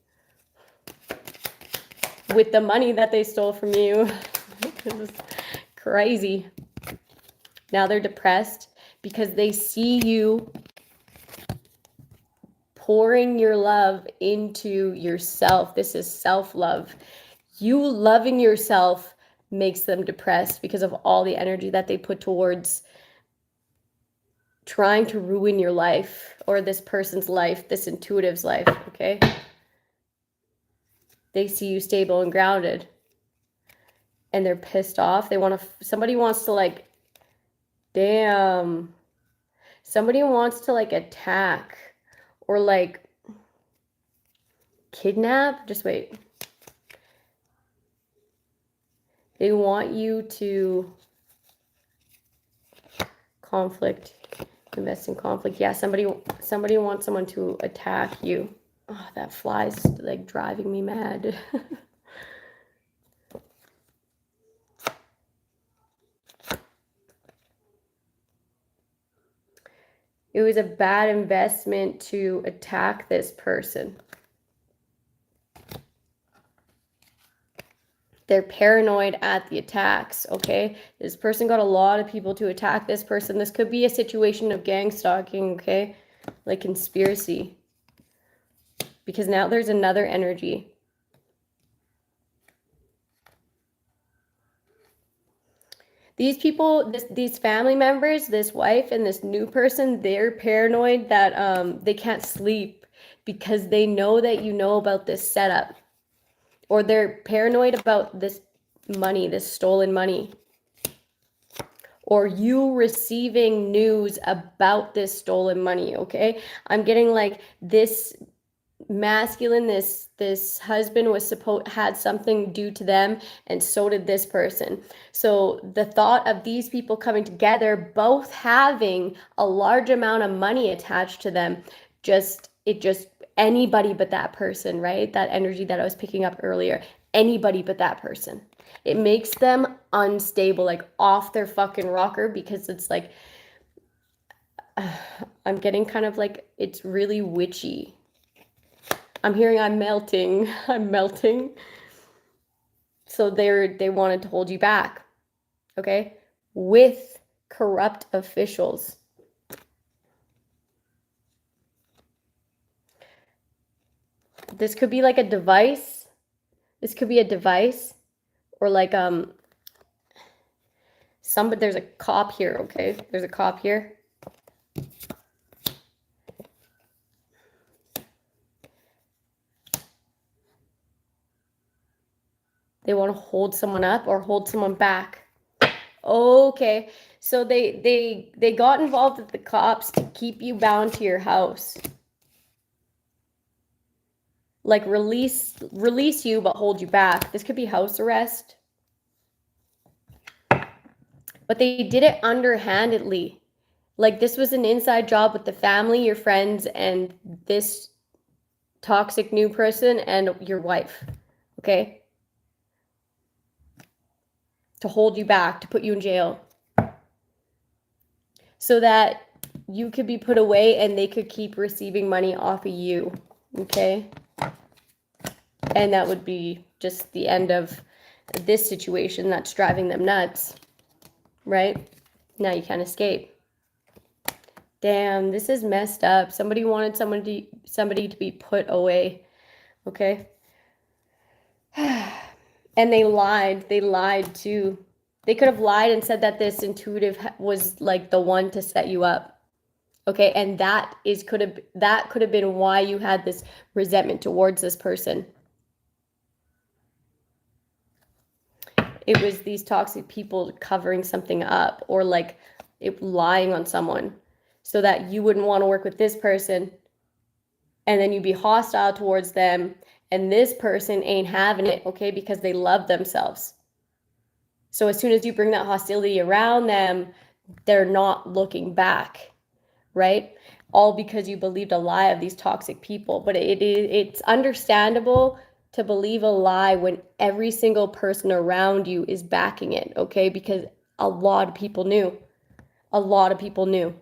With the money that they stole from you. It's crazy. Now they're depressed because they see you pouring your love into yourself. This is self-love. You loving yourself makes them depressed because of all the energy that they put towards trying to ruin your life, or this person's life, this intuitive's life, okay? They see you stable and grounded, and they're pissed off. They want to, somebody wants to like, damn, somebody wants to like attack or like kidnap. Just wait. They want you to conflict, invest in conflict. Yeah, somebody wants someone to attack you. Oh, that fly's like driving me mad. It was a bad investment to attack this person. They're paranoid at the attacks, okay? This person got a lot of people to attack this person. This could be a situation of gang stalking, okay? Like conspiracy. Because now there's another energy. These people, these family members, this wife and this new person, they're paranoid that they can't sleep because they know that you know about this setup. Or they're paranoid about this money, this stolen money. Or you receiving news about this stolen money, okay? I'm getting like this masculine, this husband was had something due to them, and so did this person. So the thought of these people coming together, both having a large amount of money attached to them, just anybody but that person, right? That energy that I was picking up earlier, anybody but that person. It makes them unstable, like off their fucking rocker, because it's like I'm getting kind of like, it's really witchy. I'm hearing I'm melting. I'm melting. So they wanted to hold you back, okay? With corrupt officials. This could be like a device. This could be a device, or like There's a cop here, okay? There's a cop here. They want to hold someone up or hold someone back. Okay, so they got involved with the cops to keep you bound to your house. Like release you but hold you back. This could be house arrest. But they did it underhandedly. Like this was an inside job with the family, your friends, and this toxic new person and your wife. Okay? To hold you back, to put you in jail. So that you could be put away and they could keep receiving money off of you. Okay? And that would be just the end of this situation that's driving them nuts. Right? Now you can't escape. Damn, this is messed up. Somebody wanted somebody to be put away. Okay? And they lied. They lied too. They could have lied and said that this intuitive was like the one to set you up. Okay? And that could have been why you had this resentment towards this person. It was these toxic people covering something up or like lying on someone so that you wouldn't want to work with this person and then you'd be hostile towards them and this person ain't having it, okay, because they love themselves. So as soon as you bring that hostility around them, they're not looking back, right? All because you believed a lie of these toxic people. But it's understandable to believe a lie when every single person around you is backing it, okay? Because a lot of people knew. A lot of people knew,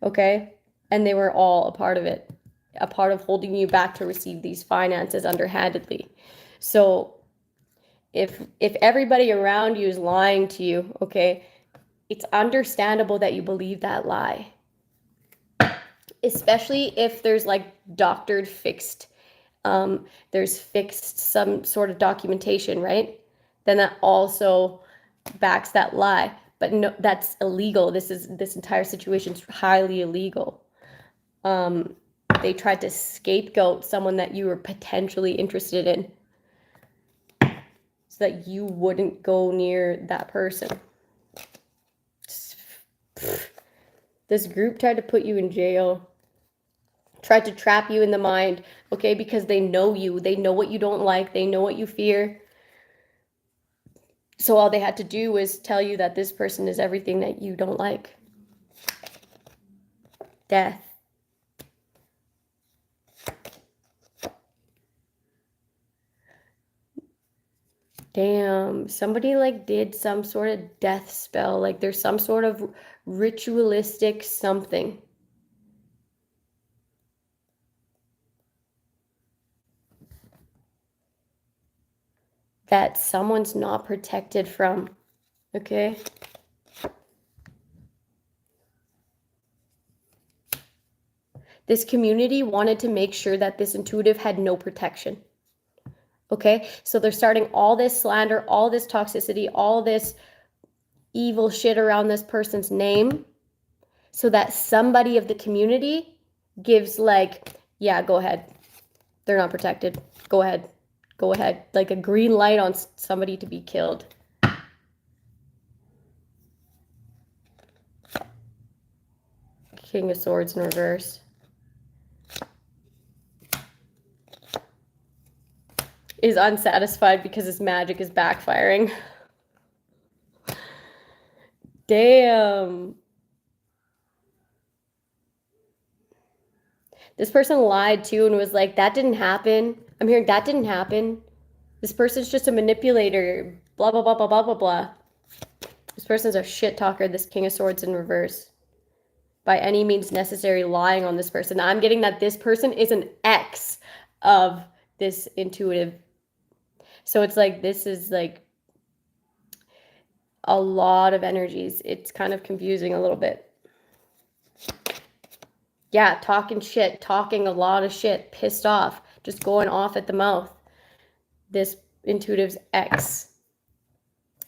okay? And they were all a part of it, a part of holding you back to receive these finances underhandedly. So if everybody around you is lying to you, okay, it's understandable that you believe that lie. Especially if there's like doctored fixed there's fixed some sort of documentation, right? Then that also backs that lie. But no, that's illegal. This entire situation is highly illegal. They tried to scapegoat someone that you were potentially interested in so that you wouldn't go near that person. This group tried to put you in jail. Tried to trap you in the mind, okay, because they know you. They know what you don't like. They know what you fear. So all they had to do was tell you that this person is everything that you don't like. Death. Damn, somebody like did some sort of death spell. Like there's some sort of ritualistic something. That someone's not protected from, okay? This community wanted to make sure that this intuitive had no protection, okay? So they're starting all this slander, all this toxicity, all this evil shit around this person's name so that somebody of the community gives like, yeah, go ahead. They're not protected. Go ahead. Go ahead. Like a green light on somebody to be killed. King of Swords in reverse. Is unsatisfied because his magic is backfiring. Damn. This person lied too and was like, that didn't happen. I'm hearing that didn't happen. This person's just a manipulator. Blah, blah, blah, blah, blah, blah, blah. This person's a shit talker, this King of Swords in reverse. By any means necessary, lying on this person. I'm getting that this person is an ex of this intuitive. So it's like, this is like a lot of energies. It's kind of confusing a little bit. Yeah, talking shit, talking a lot of shit, pissed off, just going off at the mouth. This intuitive's ex.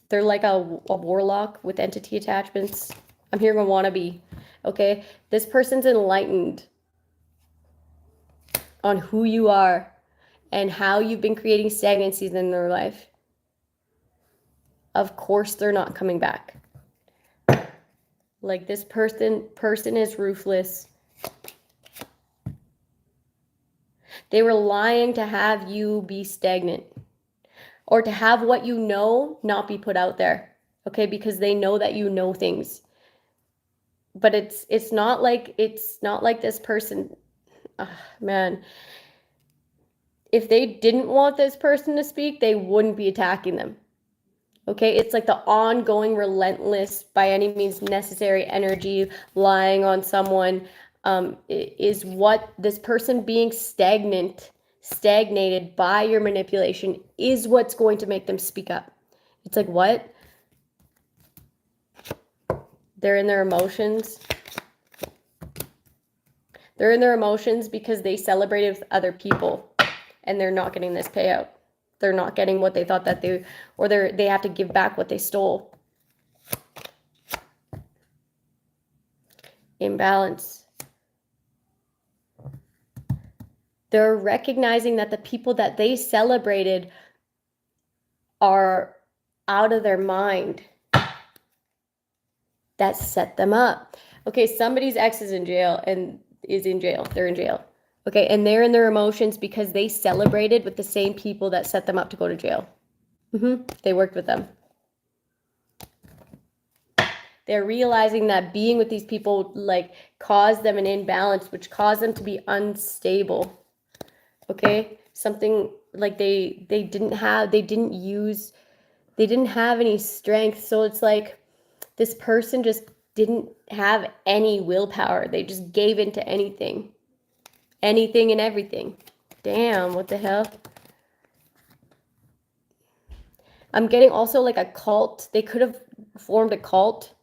They're like a warlock with entity attachments. I'm hearing a wannabe. Okay, this person's enlightened on who you are and how you've been creating stagnancies in their life. Of course they're not coming back. Like, this person is ruthless. They were lying to have you be stagnant, or to have what you know not be put out there. Okay, because they know that you know things. But it's not like this person, man. If they didn't want this person to speak, they wouldn't be attacking them. Okay, it's like the ongoing, relentless, by any means necessary energy lying on someone is what this person being stagnated by your manipulation is what's going to make them speak up. It's like, what? They're in their emotions. They're in their emotions because they celebrated with other people and they're not getting this payout. They're not getting what they thought that they have to give back what they stole. Imbalance. They're recognizing that the people that they celebrated are out of their mind. That set them up. Okay, somebody's ex is in jail and is in jail. They're in jail. Okay, and they're in their emotions because they celebrated with the same people that set them up to go to jail. They worked with them. They're realizing that being with these people like caused them an imbalance, which caused them to be unstable. Okay, something like they didn't have any strength. So it's like this person just didn't have any willpower. They just gave into anything and everything. Damn, what the hell? I'm getting also like a cult. They could have formed a cult.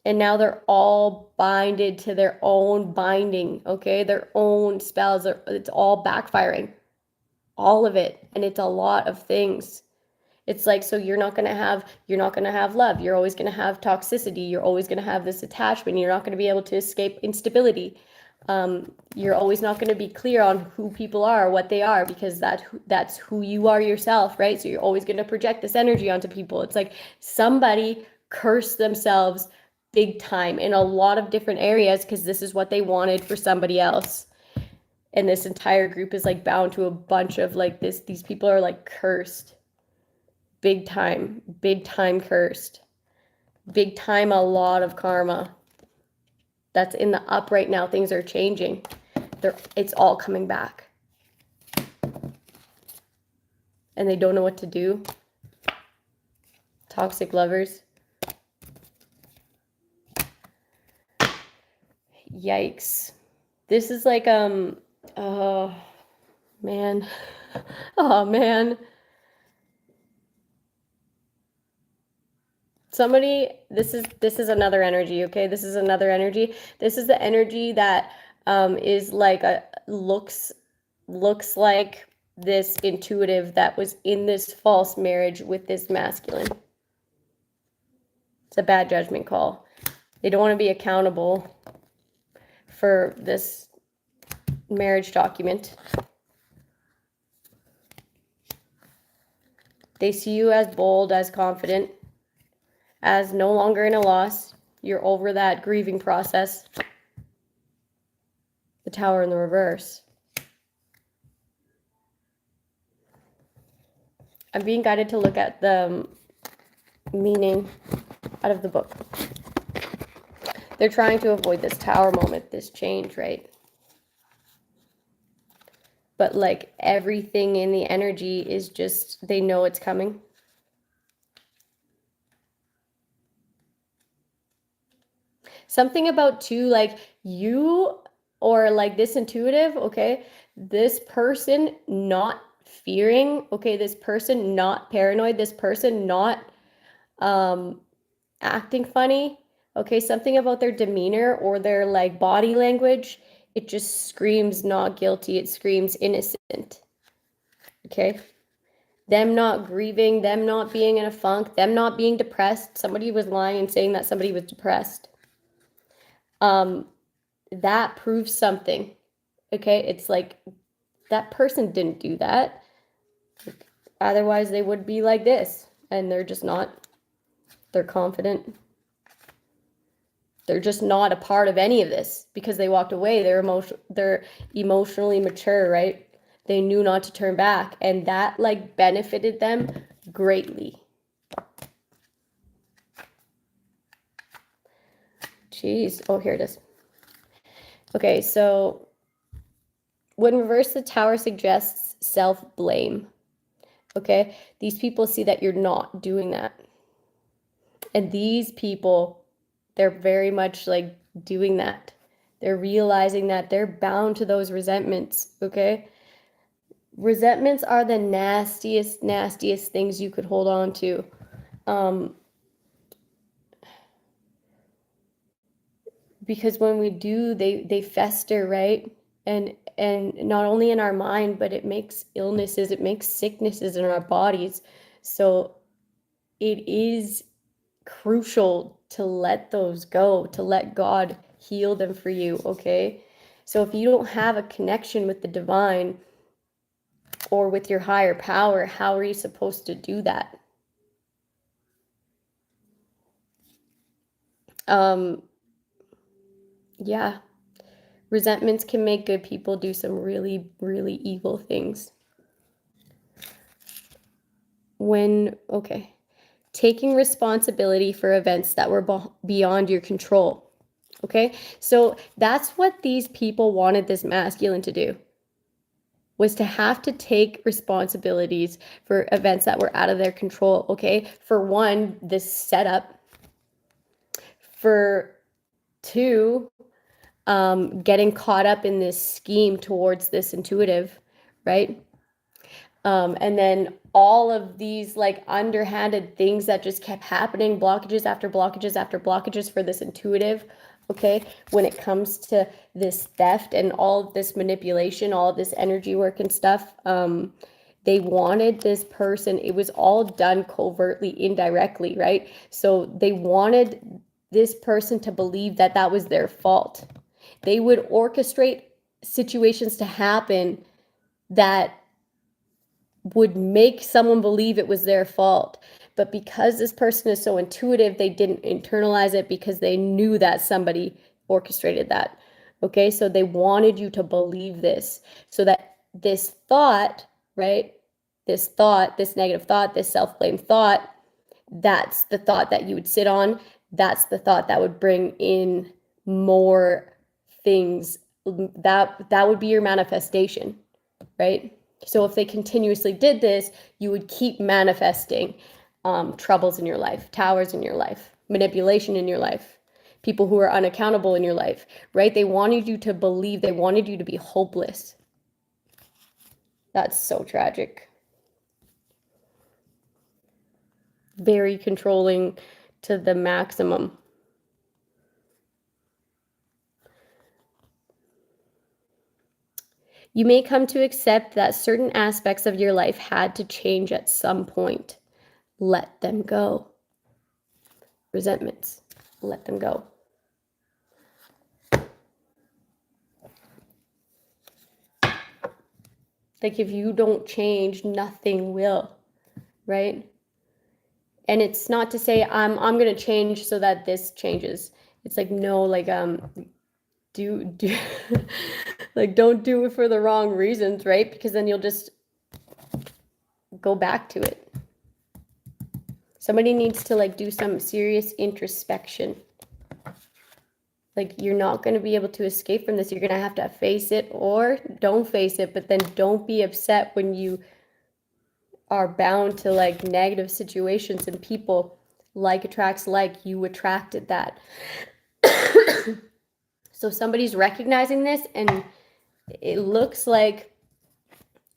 And now they're all binded to their own binding, okay? Their own spells. It's all backfiring. All of it. And it's a lot of things. It's like, so you're not going to have love. You're always going to have toxicity. You're always going to have this attachment. You're not going to be able to escape instability. You're always not going to be clear on who people are, what they are, because that's who you are yourself, right? So you're always going to project this energy onto people. It's like somebody cursed themselves big time in a lot of different areas because this is what they wanted for somebody else. And this entire group is like bound to a bunch of like this. These people are like cursed. Big time cursed. Big time, a lot of karma. That's in the up right now. Things are changing. It's all coming back. And they don't know what to do. Toxic lovers. Yikes. This is like, oh, man. Oh, man. Somebody, this is another energy, okay? This is another energy. This is the energy that is like looks like this intuitive that was in this false marriage with this masculine. It's a bad judgment call. They don't want to be accountable for this marriage document. They see you as bold, as confident, as no longer in a loss. You're over that grieving process. The Tower in the reverse. I'm being guided to look at the meaning out of the book. They're trying to avoid this Tower moment, this change, right? But like everything in the energy is just, they know it's coming. Something about too, like you or like this intuitive, okay, this person not fearing, okay, this person not paranoid, this person not acting funny, okay, something about their demeanor or their like body language, it just screams not guilty, it screams innocent, okay? them not grieving, them not being in a funk, them not being depressed. Somebody was lying and saying that somebody was depressed. That proves something. Okay, it's like that person didn't do that. Otherwise, they would be like this, and they're just not. They're confident. They're just not a part of any of this because they walked away. They're emotionally mature, right? They knew not to turn back, and that like benefited them greatly. Jeez. Oh, here it is. Okay, so when reverse, the Tower suggests self-blame. Okay, these people see that you're not doing that. And these people, they're very much like doing that. They're realizing that they're bound to those resentments, okay? Resentments are the nastiest things you could hold on to. Because when we do, they fester, right? And not only in our mind, but it makes illnesses, it makes sicknesses in our bodies. So it is crucial to let those go, to let God heal them for you, okay? So if you don't have a connection with the divine or with your higher power, how are you supposed to do that? Yeah. Resentments can make good people do some really, really evil things. Taking responsibility for events that were beyond your control. Okay, so that's what these people wanted this masculine to do, was to have to take responsibilities for events that were out of their control. Okay, for one, this setup. For two, getting caught up in this scheme towards this intuitive, right? And then all of these like underhanded things that just kept happening, blockages after blockages after blockages for this intuitive, okay? When it comes to this theft and all of this manipulation, all of this energy work and stuff, they wanted this person, it was all done covertly, indirectly, right? So they wanted this person to believe that that was their fault. They would orchestrate situations to happen that would make someone believe it was their fault. But because this person is so intuitive, they didn't internalize it because they knew that somebody orchestrated that. Okay, so they wanted you to believe this, so that this thought, right? This thought, this negative thought, this self-blame thought, that's the thought that you would sit on. That's the thought that would bring in more things. That would be your manifestation, right? So if they continuously did this, you would keep manifesting troubles in your life, towers in your life, manipulation in your life, people who are unaccountable in your life, right? They wanted you to believe, they wanted you to be hopeless. That's so tragic. Very controlling to the maximum. You may come to accept that certain aspects of your life had to change at some point. Let them go. Resentments, let them go. Like if you don't change, nothing will, right? And it's not to say I'm gonna change so that this changes. It's like, no, like do like don't do it for the wrong reasons, right? Because then you'll just go back to it. Somebody needs to like do some serious introspection. Like you're not going to be able to escape from this. You're going to have to face it or don't face it, but then don't be upset when you are bound to like negative situations and people. Like attracts like, you attracted that. So somebody's recognizing this and it looks like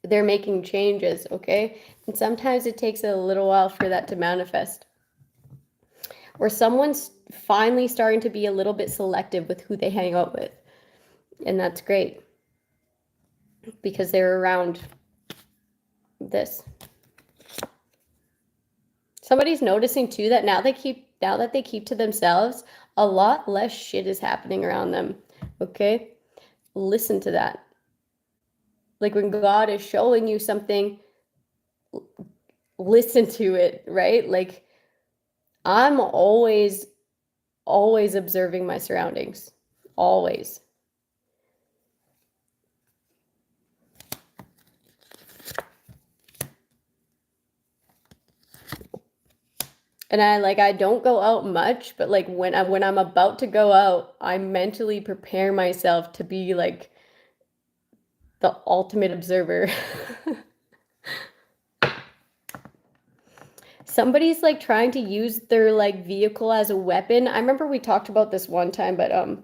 they're making changes, okay? And sometimes it takes a little while for that to manifest. Or someone's finally starting to be a little bit selective with who they hang out with. And that's great because they're around this. Somebody's noticing too that now that they keep to themselves, a lot less shit is happening around them. Okay? Listen to that. Like when God is showing you something, listen to it, right? Like I'm always observing my surroundings. Always. And I don't go out much, but like when I'm about to go out, I mentally prepare myself to be like the ultimate observer. Somebody's like trying to use their like vehicle as a weapon. I remember we talked about this one time, but I'm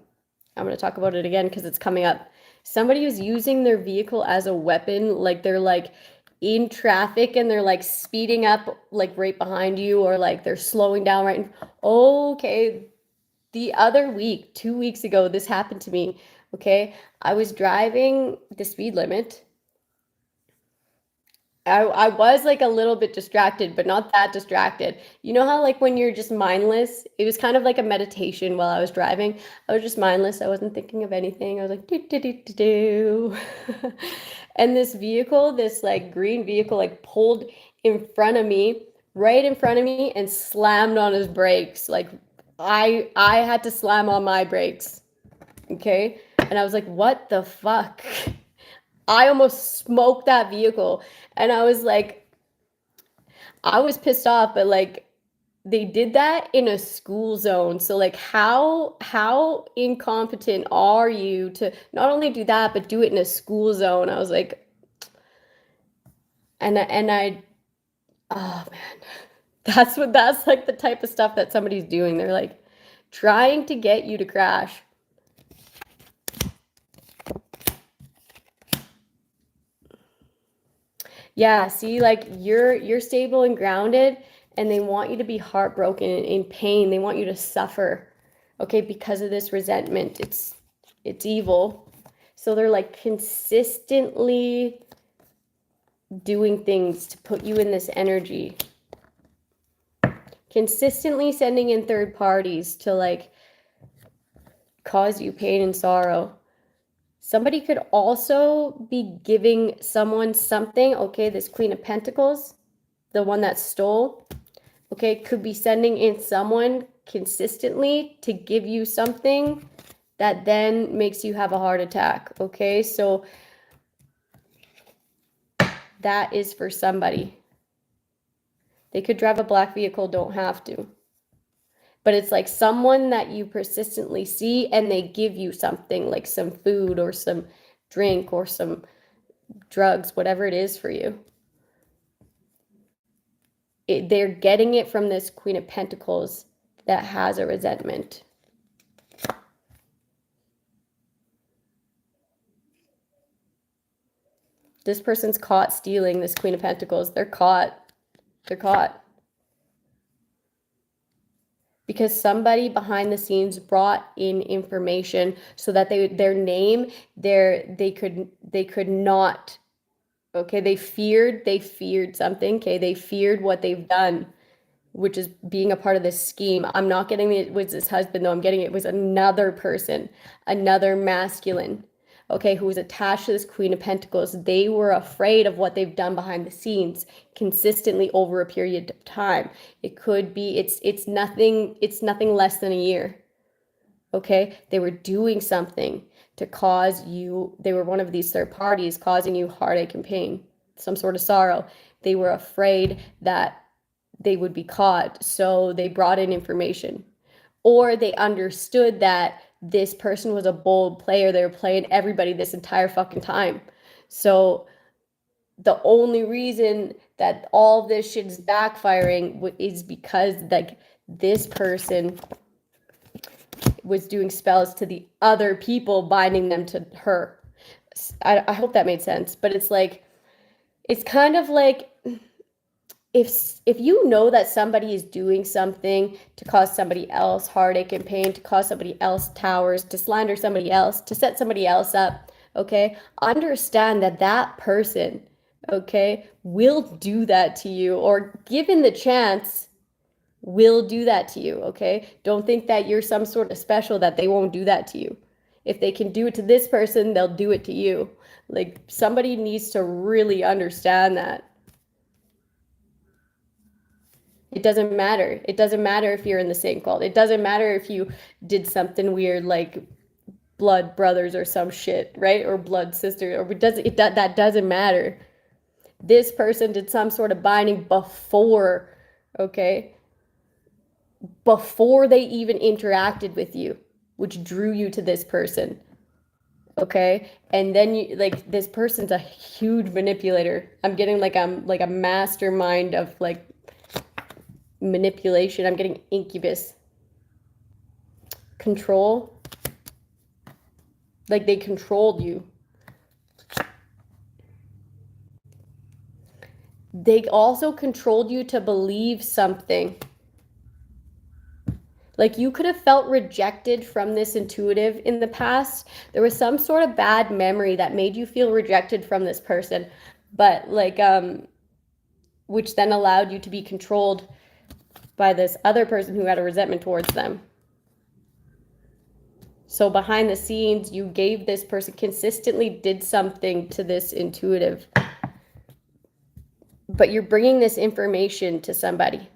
going to talk about it again because it's coming up. Somebody was using their vehicle as a weapon, like they're like in traffic and they're like speeding up like right behind you, or like they're slowing down right. Okay, the other week, 2 weeks ago, this happened to me. Okay, I was driving the speed limit. I was like a little bit distracted, but not that distracted. You know how like when you're just mindless, it was kind of like a meditation while I was driving. I was just mindless. I wasn't thinking of anything. I was like, do, do, do, do, do. And this vehicle, this like green vehicle, like pulled in front of me, right in front of me, and slammed on his brakes. Like I had to slam on my brakes. Okay. And I was like, what the fuck? I almost smoked that vehicle. And I was like, I was pissed off, but like they did that in a school zone. So like how incompetent are you to not only do that, but do it in a school zone? I was like, and I oh man. That's like the type of stuff that somebody's doing. They're like trying to get you to crash. Yeah, see, like you're stable and grounded, and they want you to be heartbroken and in pain. They want you to suffer, okay, because of this resentment. It's evil. So they're like consistently doing things to put you in this energy. Consistently sending in third parties to like cause you pain and sorrow. Somebody could also be giving someone something. Okay, this Queen of Pentacles, the one that stole, okay, could be sending in someone consistently to give you something that then makes you have a heart attack. Okay, so that is for somebody. They could drive a black vehicle, don't have to. But it's like someone that you persistently see and they give you something, like some food or some drink or some drugs, whatever it is for you. They're getting it from this Queen of Pentacles that has a resentment. This person's caught stealing, this Queen of Pentacles. They're caught. They're caught. Because somebody behind the scenes brought in information so that their name, they could not, okay, they feared something, okay, they feared what they've done, which is being a part of this scheme. I'm not getting it was his husband, though. I'm getting it was another person, another masculine, okay, who was attached to this Queen of Pentacles. They were afraid of what they've done behind the scenes consistently over a period of time. It could be, it's nothing less than a year, okay? They were doing something to cause you, they were one of these third parties causing you heartache and pain, some sort of sorrow. They were afraid that they would be caught, so they brought in information. Or they understood that this person was a bold player. They were playing everybody this entire fucking time. So the only reason that all this shit is backfiring is because like this person was doing spells to the other people, binding them to her. I hope that made sense. But it's like, it's kind of like if you know that somebody is doing something to cause somebody else heartache and pain, to cause somebody else towers, to slander somebody else, to set somebody else up, okay, understand that that person, okay, will do that to you, or given the chance, will do that to you, okay? Don't think that you're some sort of special that they won't do that to you. If they can do it to this person, they'll do it to you. Like, somebody needs to really understand that. It doesn't matter. It doesn't matter if you're in the same cult. It doesn't matter if you did something weird like blood brothers or some shit, right? Or blood sister, or that doesn't matter. This person did some sort of binding before, okay? Before they even interacted with you, which drew you to this person. Okay? And then you, like, this person's a huge manipulator. I'm getting like I'm like a mastermind of like manipulation. I'm getting incubus. Control. Like they controlled you. They also controlled you to believe something. Like you could have felt rejected from this intuitive in the past. There was some sort of bad memory that made you feel rejected from this person, but like which then allowed you to be controlled by this other person who had a resentment towards them. So behind the scenes, you gave this person, consistently did something to this intuitive, but you're bringing this information to somebody.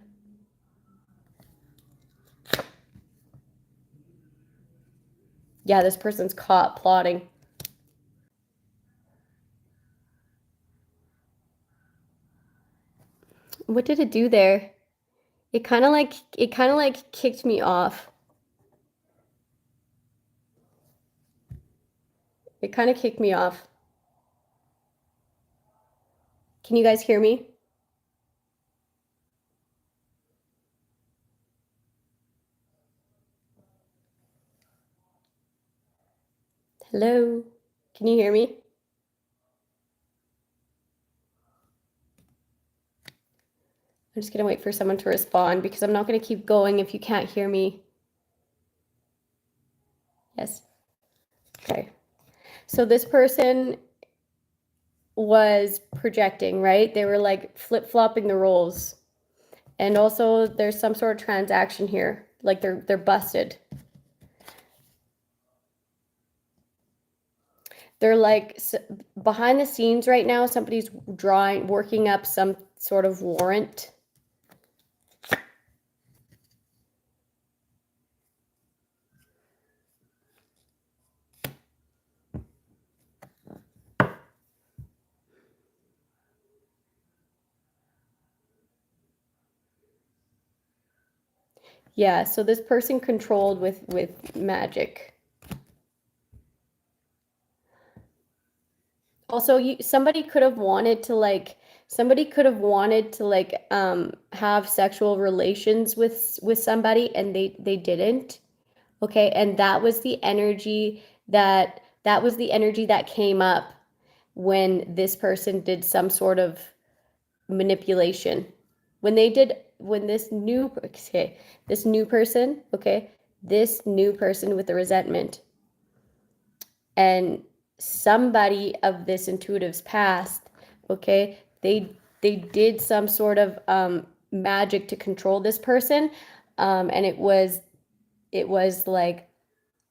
Yeah, this person's caught plotting. What did it do there? It kind of like kicked me off. It kind of kicked me off. Can you guys hear me? Hello? Can you hear me? I'm just going to wait for someone to respond because I'm not going to keep going if you can't hear me. Yes. Okay. So this person was projecting, right? They were like flip-flopping the roles. And also there's some sort of transaction here. Like they're busted. They're like behind the scenes right now, somebody's working up some sort of warrant. Yeah, so this person controlled with magic. Also, somebody could have wanted to like have sexual relations with somebody and they didn't. Okay, and that was the energy that came up when this person did some sort of manipulation. When this new person with the resentment, and somebody of this intuitive's past, okay, they did some sort of magic to control this person, and it was like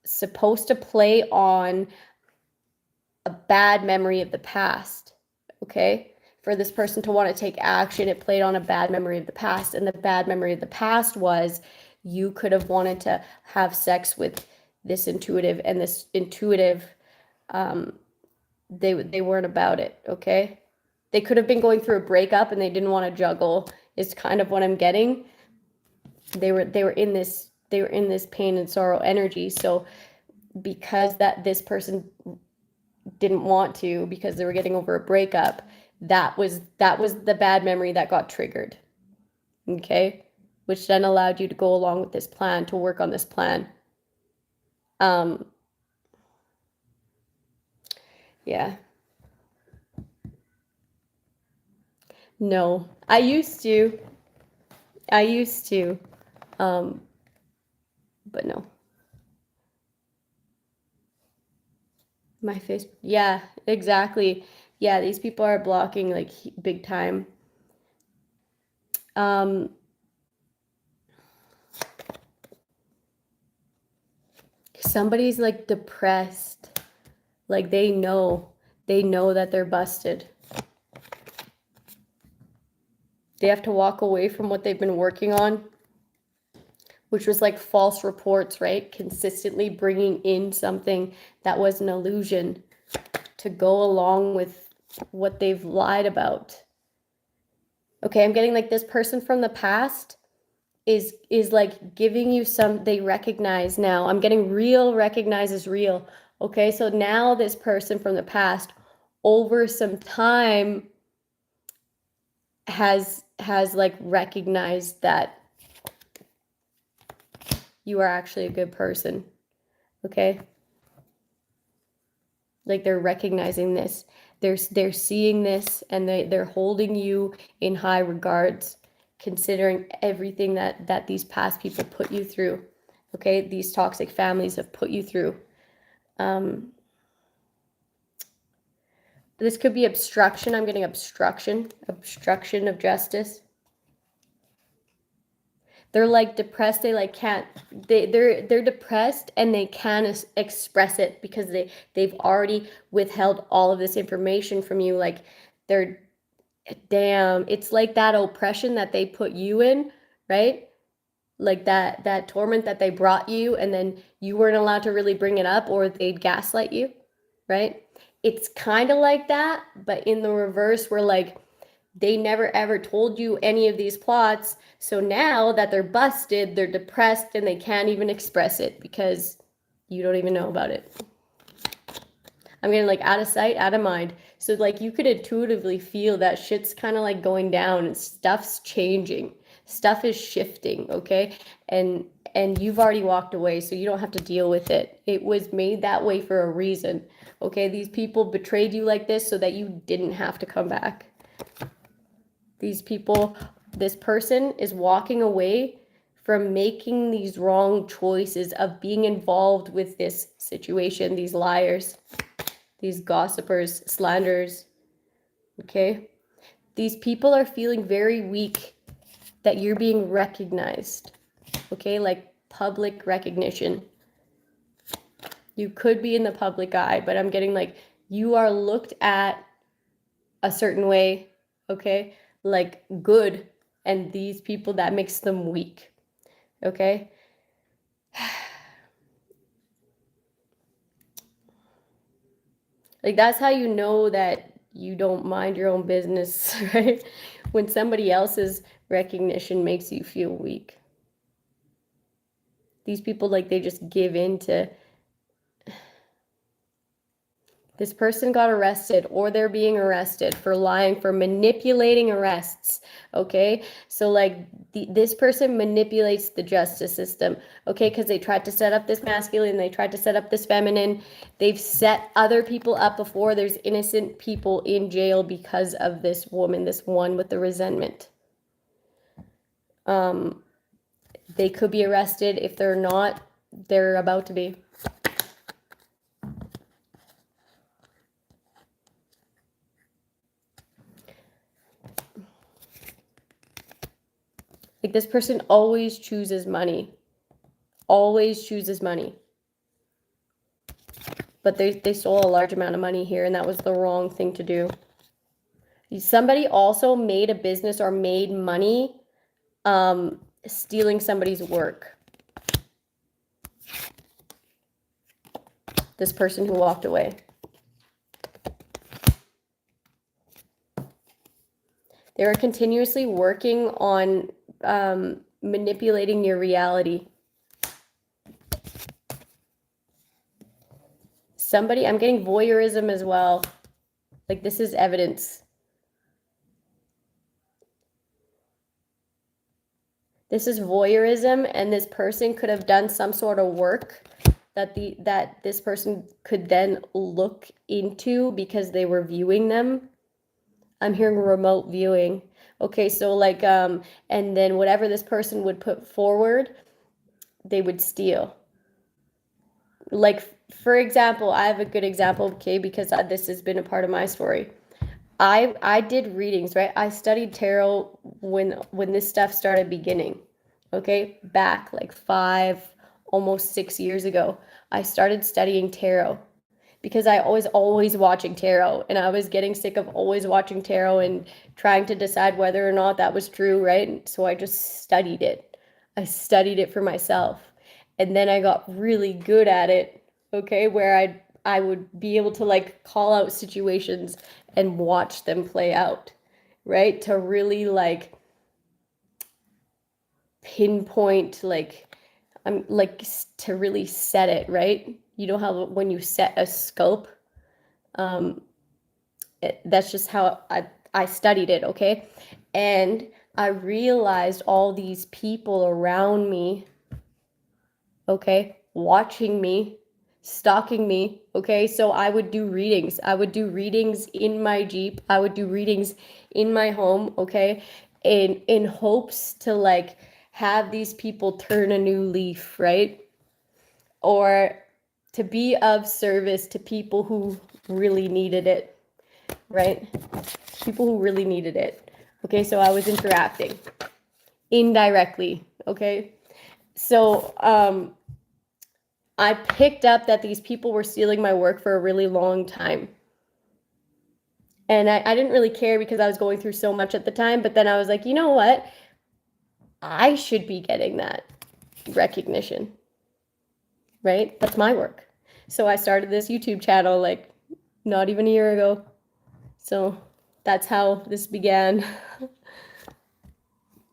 supposed to play on a bad memory of the past, okay? For this person to want to take action, it played on a bad memory of the past, and the bad memory of the past was you could have wanted to have sex with this intuitive, and this intuitive, they weren't about it, okay? They could have been going through a breakup and they didn't want to juggle, is kind of what I'm getting. They were in this pain and sorrow energy. So because this person didn't want to, because they were getting over a breakup, that was the bad memory that got triggered, okay, which then allowed you to go along with this plan, to work on this plan. Yeah. No, I used to, but no. My face, yeah, exactly. Yeah, these people are blocking like big time. somebody's like depressed. Like they know that they're busted. They have to walk away from what they've been working on, which was like false reports, right? Consistently bringing in something that was an illusion to go along with what they've lied about. Okay, I'm getting like this person from the past is like giving you some, they recognize now. I'm getting real recognizes real. Okay, so now this person from the past over some time has like recognized that you are actually a good person. Okay, like they're recognizing this, they're seeing this, and they're holding you in high regards, considering everything that these past people put you through. Okay, these toxic families have put you through. This could be obstruction. I'm getting obstruction of justice. They're like depressed. They like can't. They're depressed and they can't express it because they've already withheld all of this information from you. Like they're, damn. It's like that oppression that they put you in, right? Like that torment that they brought you, and then you weren't allowed to really bring it up, or they'd gaslight you, right? It's kind of like that, but in the reverse, where like they never ever told you any of these plots. So now that they're busted, they're depressed and they can't even express it because you don't even know about it. I'm getting like out of sight, out of mind. So like you could intuitively feel that shit's kind of like going down and stuff's changing. Stuff is shifting, okay? And you've already walked away, so you don't have to deal with it. It was made that way for a reason. Okay, these people betrayed you like this so that you didn't have to come back. These people, this person is walking away from making these wrong choices of being involved with this situation, these liars, these gossipers, slanderers, okay? These people are feeling very weak that you're being recognized, okay? Like public recognition. You could be in the public eye, but I'm getting like you are looked at a certain way, okay? Like good, and these people, that makes them weak, okay? Like that's how you know that you don't mind your own business, right? When somebody else's recognition makes you feel weak. These people, like they just give in to, this person got arrested, or they're being arrested for lying, for manipulating arrests, okay? So like this person manipulates the justice system, okay? Because they tried to set up this masculine, they tried to set up this feminine. They've set other people up before. There's innocent people in jail because of this woman, this one with the resentment. They could be arrested. If they're not, they're about to be. Like this person always chooses money. Always chooses money. But they stole a large amount of money here, and that was the wrong thing to do. Somebody also made a business or made money stealing somebody's work. This person who walked away. They were continuously working on manipulating your reality. Somebody, I'm getting voyeurism as well. Like this is evidence. This is voyeurism, and this person could have done some sort of work that this person could then look into because they were viewing them. I'm hearing remote viewing. Okay, so like and then whatever this person would put forward, they would steal. Like for example, I have a good example, okay, because this has been a part of my story. I did readings, right? I studied tarot when this stuff started beginning. Okay, back like 5 almost 6 years ago. I started studying tarot because I was always watching tarot, and I was getting sick of always watching tarot and trying to decide whether or not that was true, right? So I just studied it. I studied it for myself. And then I got really good at it, okay, where I would be able to like call out situations and watch them play out, right? To really like pinpoint like to really set it, right? You know how when you set a scope, that's just how I studied it, okay? And I realized all these people around me, okay, watching me, stalking me, okay? So I would do readings. I would do readings in my Jeep. I would do readings in my home, okay? In hopes to like have these people turn a new leaf, right? Or to be of service to people who really needed it, right? People who really needed it. Okay, so I was interacting indirectly, okay? So I picked up that these people were stealing my work for a really long time. And I didn't really care because I was going through so much at the time, but then I was like, you know what? I should be getting that recognition, right? That's my work. So I started this YouTube channel like not even a year ago. So that's how this began.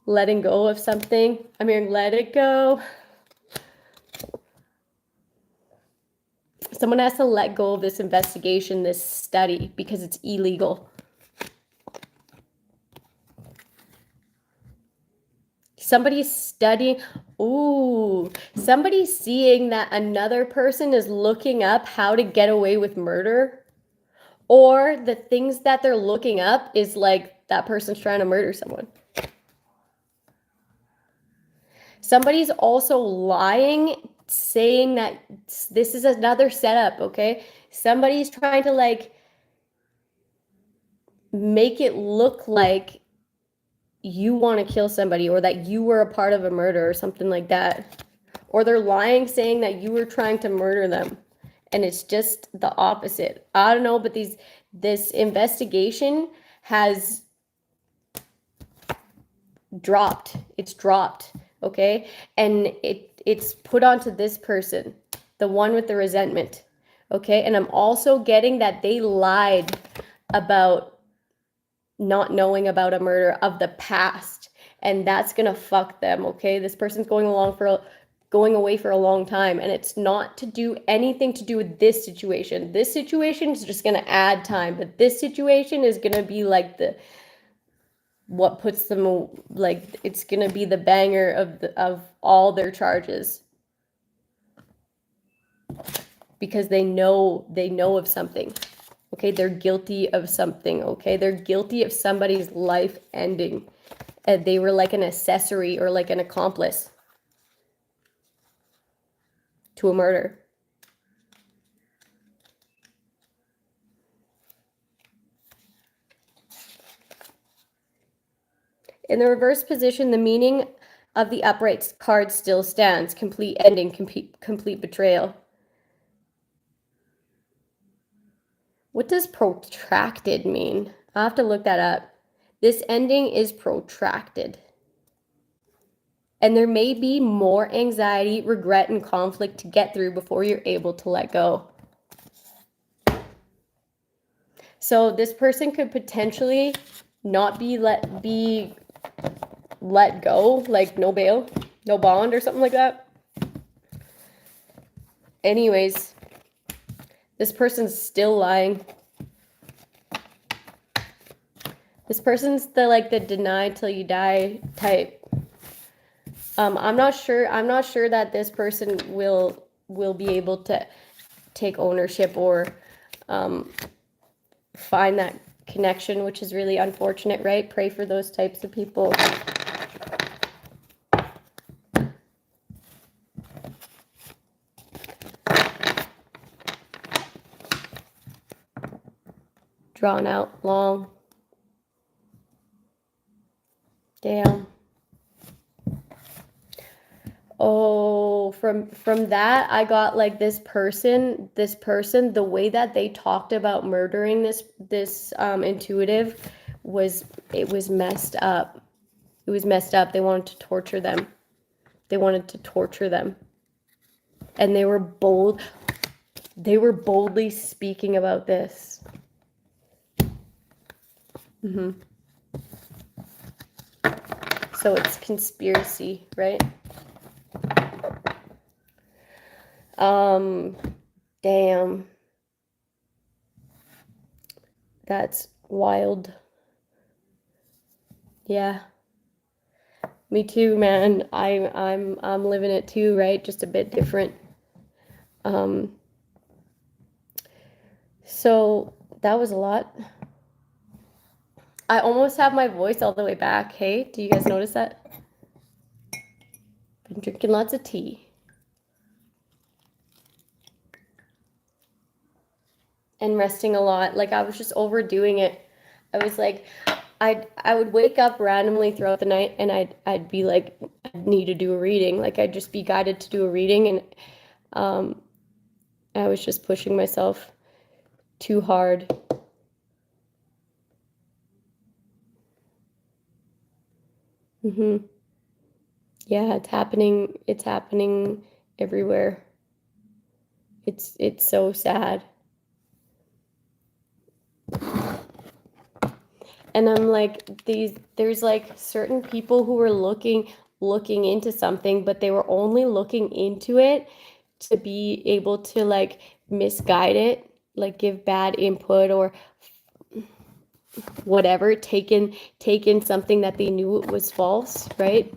Letting go of something. I'm hearing let it go. Someone has to let go of this investigation, this study, because it's illegal. Somebody's studying. Ooh, somebody's seeing that another person is looking up how to get away with murder. Or the things that they're looking up is like that person's trying to murder someone. Somebody's also lying, saying that this is another setup, okay? Somebody's trying to like make it look like you want to kill somebody or that you were a part of a murder or something like that. Or they're lying saying that you were trying to murder them. And it's just the opposite. I don't know, but this investigation has dropped. It's dropped, okay? And it's put onto this person, the one with the resentment, okay? And I'm also getting that they lied about not knowing about a murder of the past, and that's gonna fuck them, okay? This person's going away for a long time, and it's not to do anything to do with this situation. This situation is just gonna add time, but this situation is gonna be like what puts them, like, it's gonna be the banger of all their charges, because they know of something, okay? They're guilty of something, okay? They're guilty of somebody's life ending, and they were like an accessory or like an accomplice to a murder. In the reverse position, the meaning of the upright card still stands. Complete ending, complete betrayal. What does protracted mean? I'll have to look that up. This ending is protracted. And there may be more anxiety, regret, and conflict to get through before you're able to let go. So this person could potentially not be let go, like no bail, no bond or something like that. Anyways, this person's still lying. This person's the deny till you die type. I'm not sure that this person will be able to take ownership or find that connection, which is really unfortunate, right? Pray for those types of people. Drawn out long. Damn. Oh, for from that, I got like this person, the way that they talked about murdering this intuitive was messed up. It was messed up. They wanted to torture them. They wanted to torture them. And they were boldly speaking about this. So it's conspiracy, right? Damn. That's wild. Yeah. Me too, man. I'm living it too, right? Just a bit different. So that was a lot. I almost have my voice all the way back. Hey, do you guys notice that? Been drinking lots of tea. And resting a lot. Like I was just overdoing it. I was like, I would wake up randomly throughout the night and I'd be like, I need to do a reading. Like I'd just be guided to do a reading, and I was just pushing myself too hard. Yeah, it's happening everywhere. It's so sad. And I'm like, there's like certain people who were looking into something, but they were only looking into it to be able to like misguide it, like give bad input or whatever, take in something that they knew it was false, right?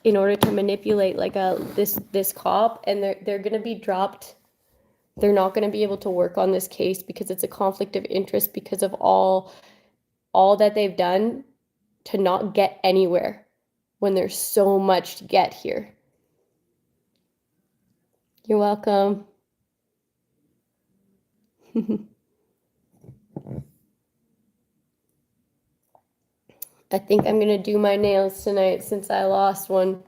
In order to manipulate like this cop, and they're gonna be dropped. They're not gonna be able to work on this case because it's a conflict of interest because of all that they've done to not get anywhere when there's so much to get here. You're welcome. I think I'm gonna do my nails tonight since I lost one.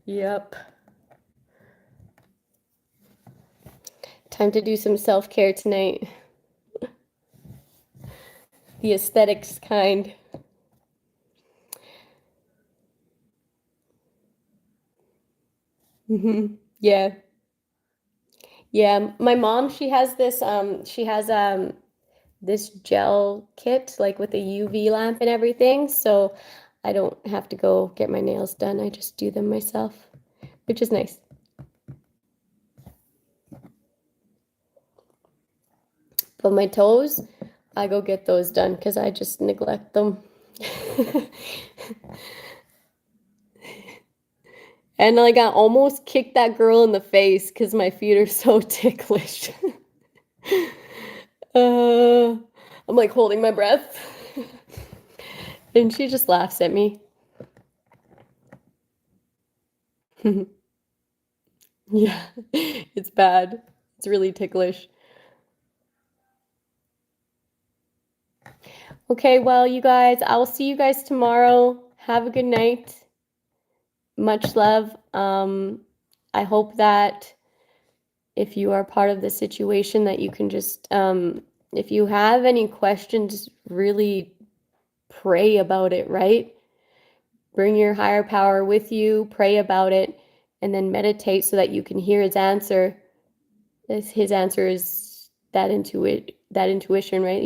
Yep. Time to do some self-care tonight. The aesthetics kind. Yeah. Yeah, my mom, she has this this gel kit like with a UV lamp and everything, so I don't have to go get my nails done. I just do them myself, which is nice. But my toes, I go get those done because I just neglect them. And like I almost kicked that girl in the face because my feet are so ticklish. I'm like holding my breath. And she just laughs at me. Yeah, it's bad. It's really ticklish. Okay, well, you guys, I will see you guys tomorrow. Have a good night. Much love. I hope that if you are part of the situation that you can just, if you have any questions, really pray about it, right? Bring your higher power with you, pray about it, and then meditate so that you can hear his answer. His answer is that intuition, right?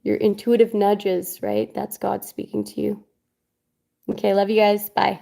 Your intuitive nudges, right? That's God speaking to you. Okay, love you guys. Bye.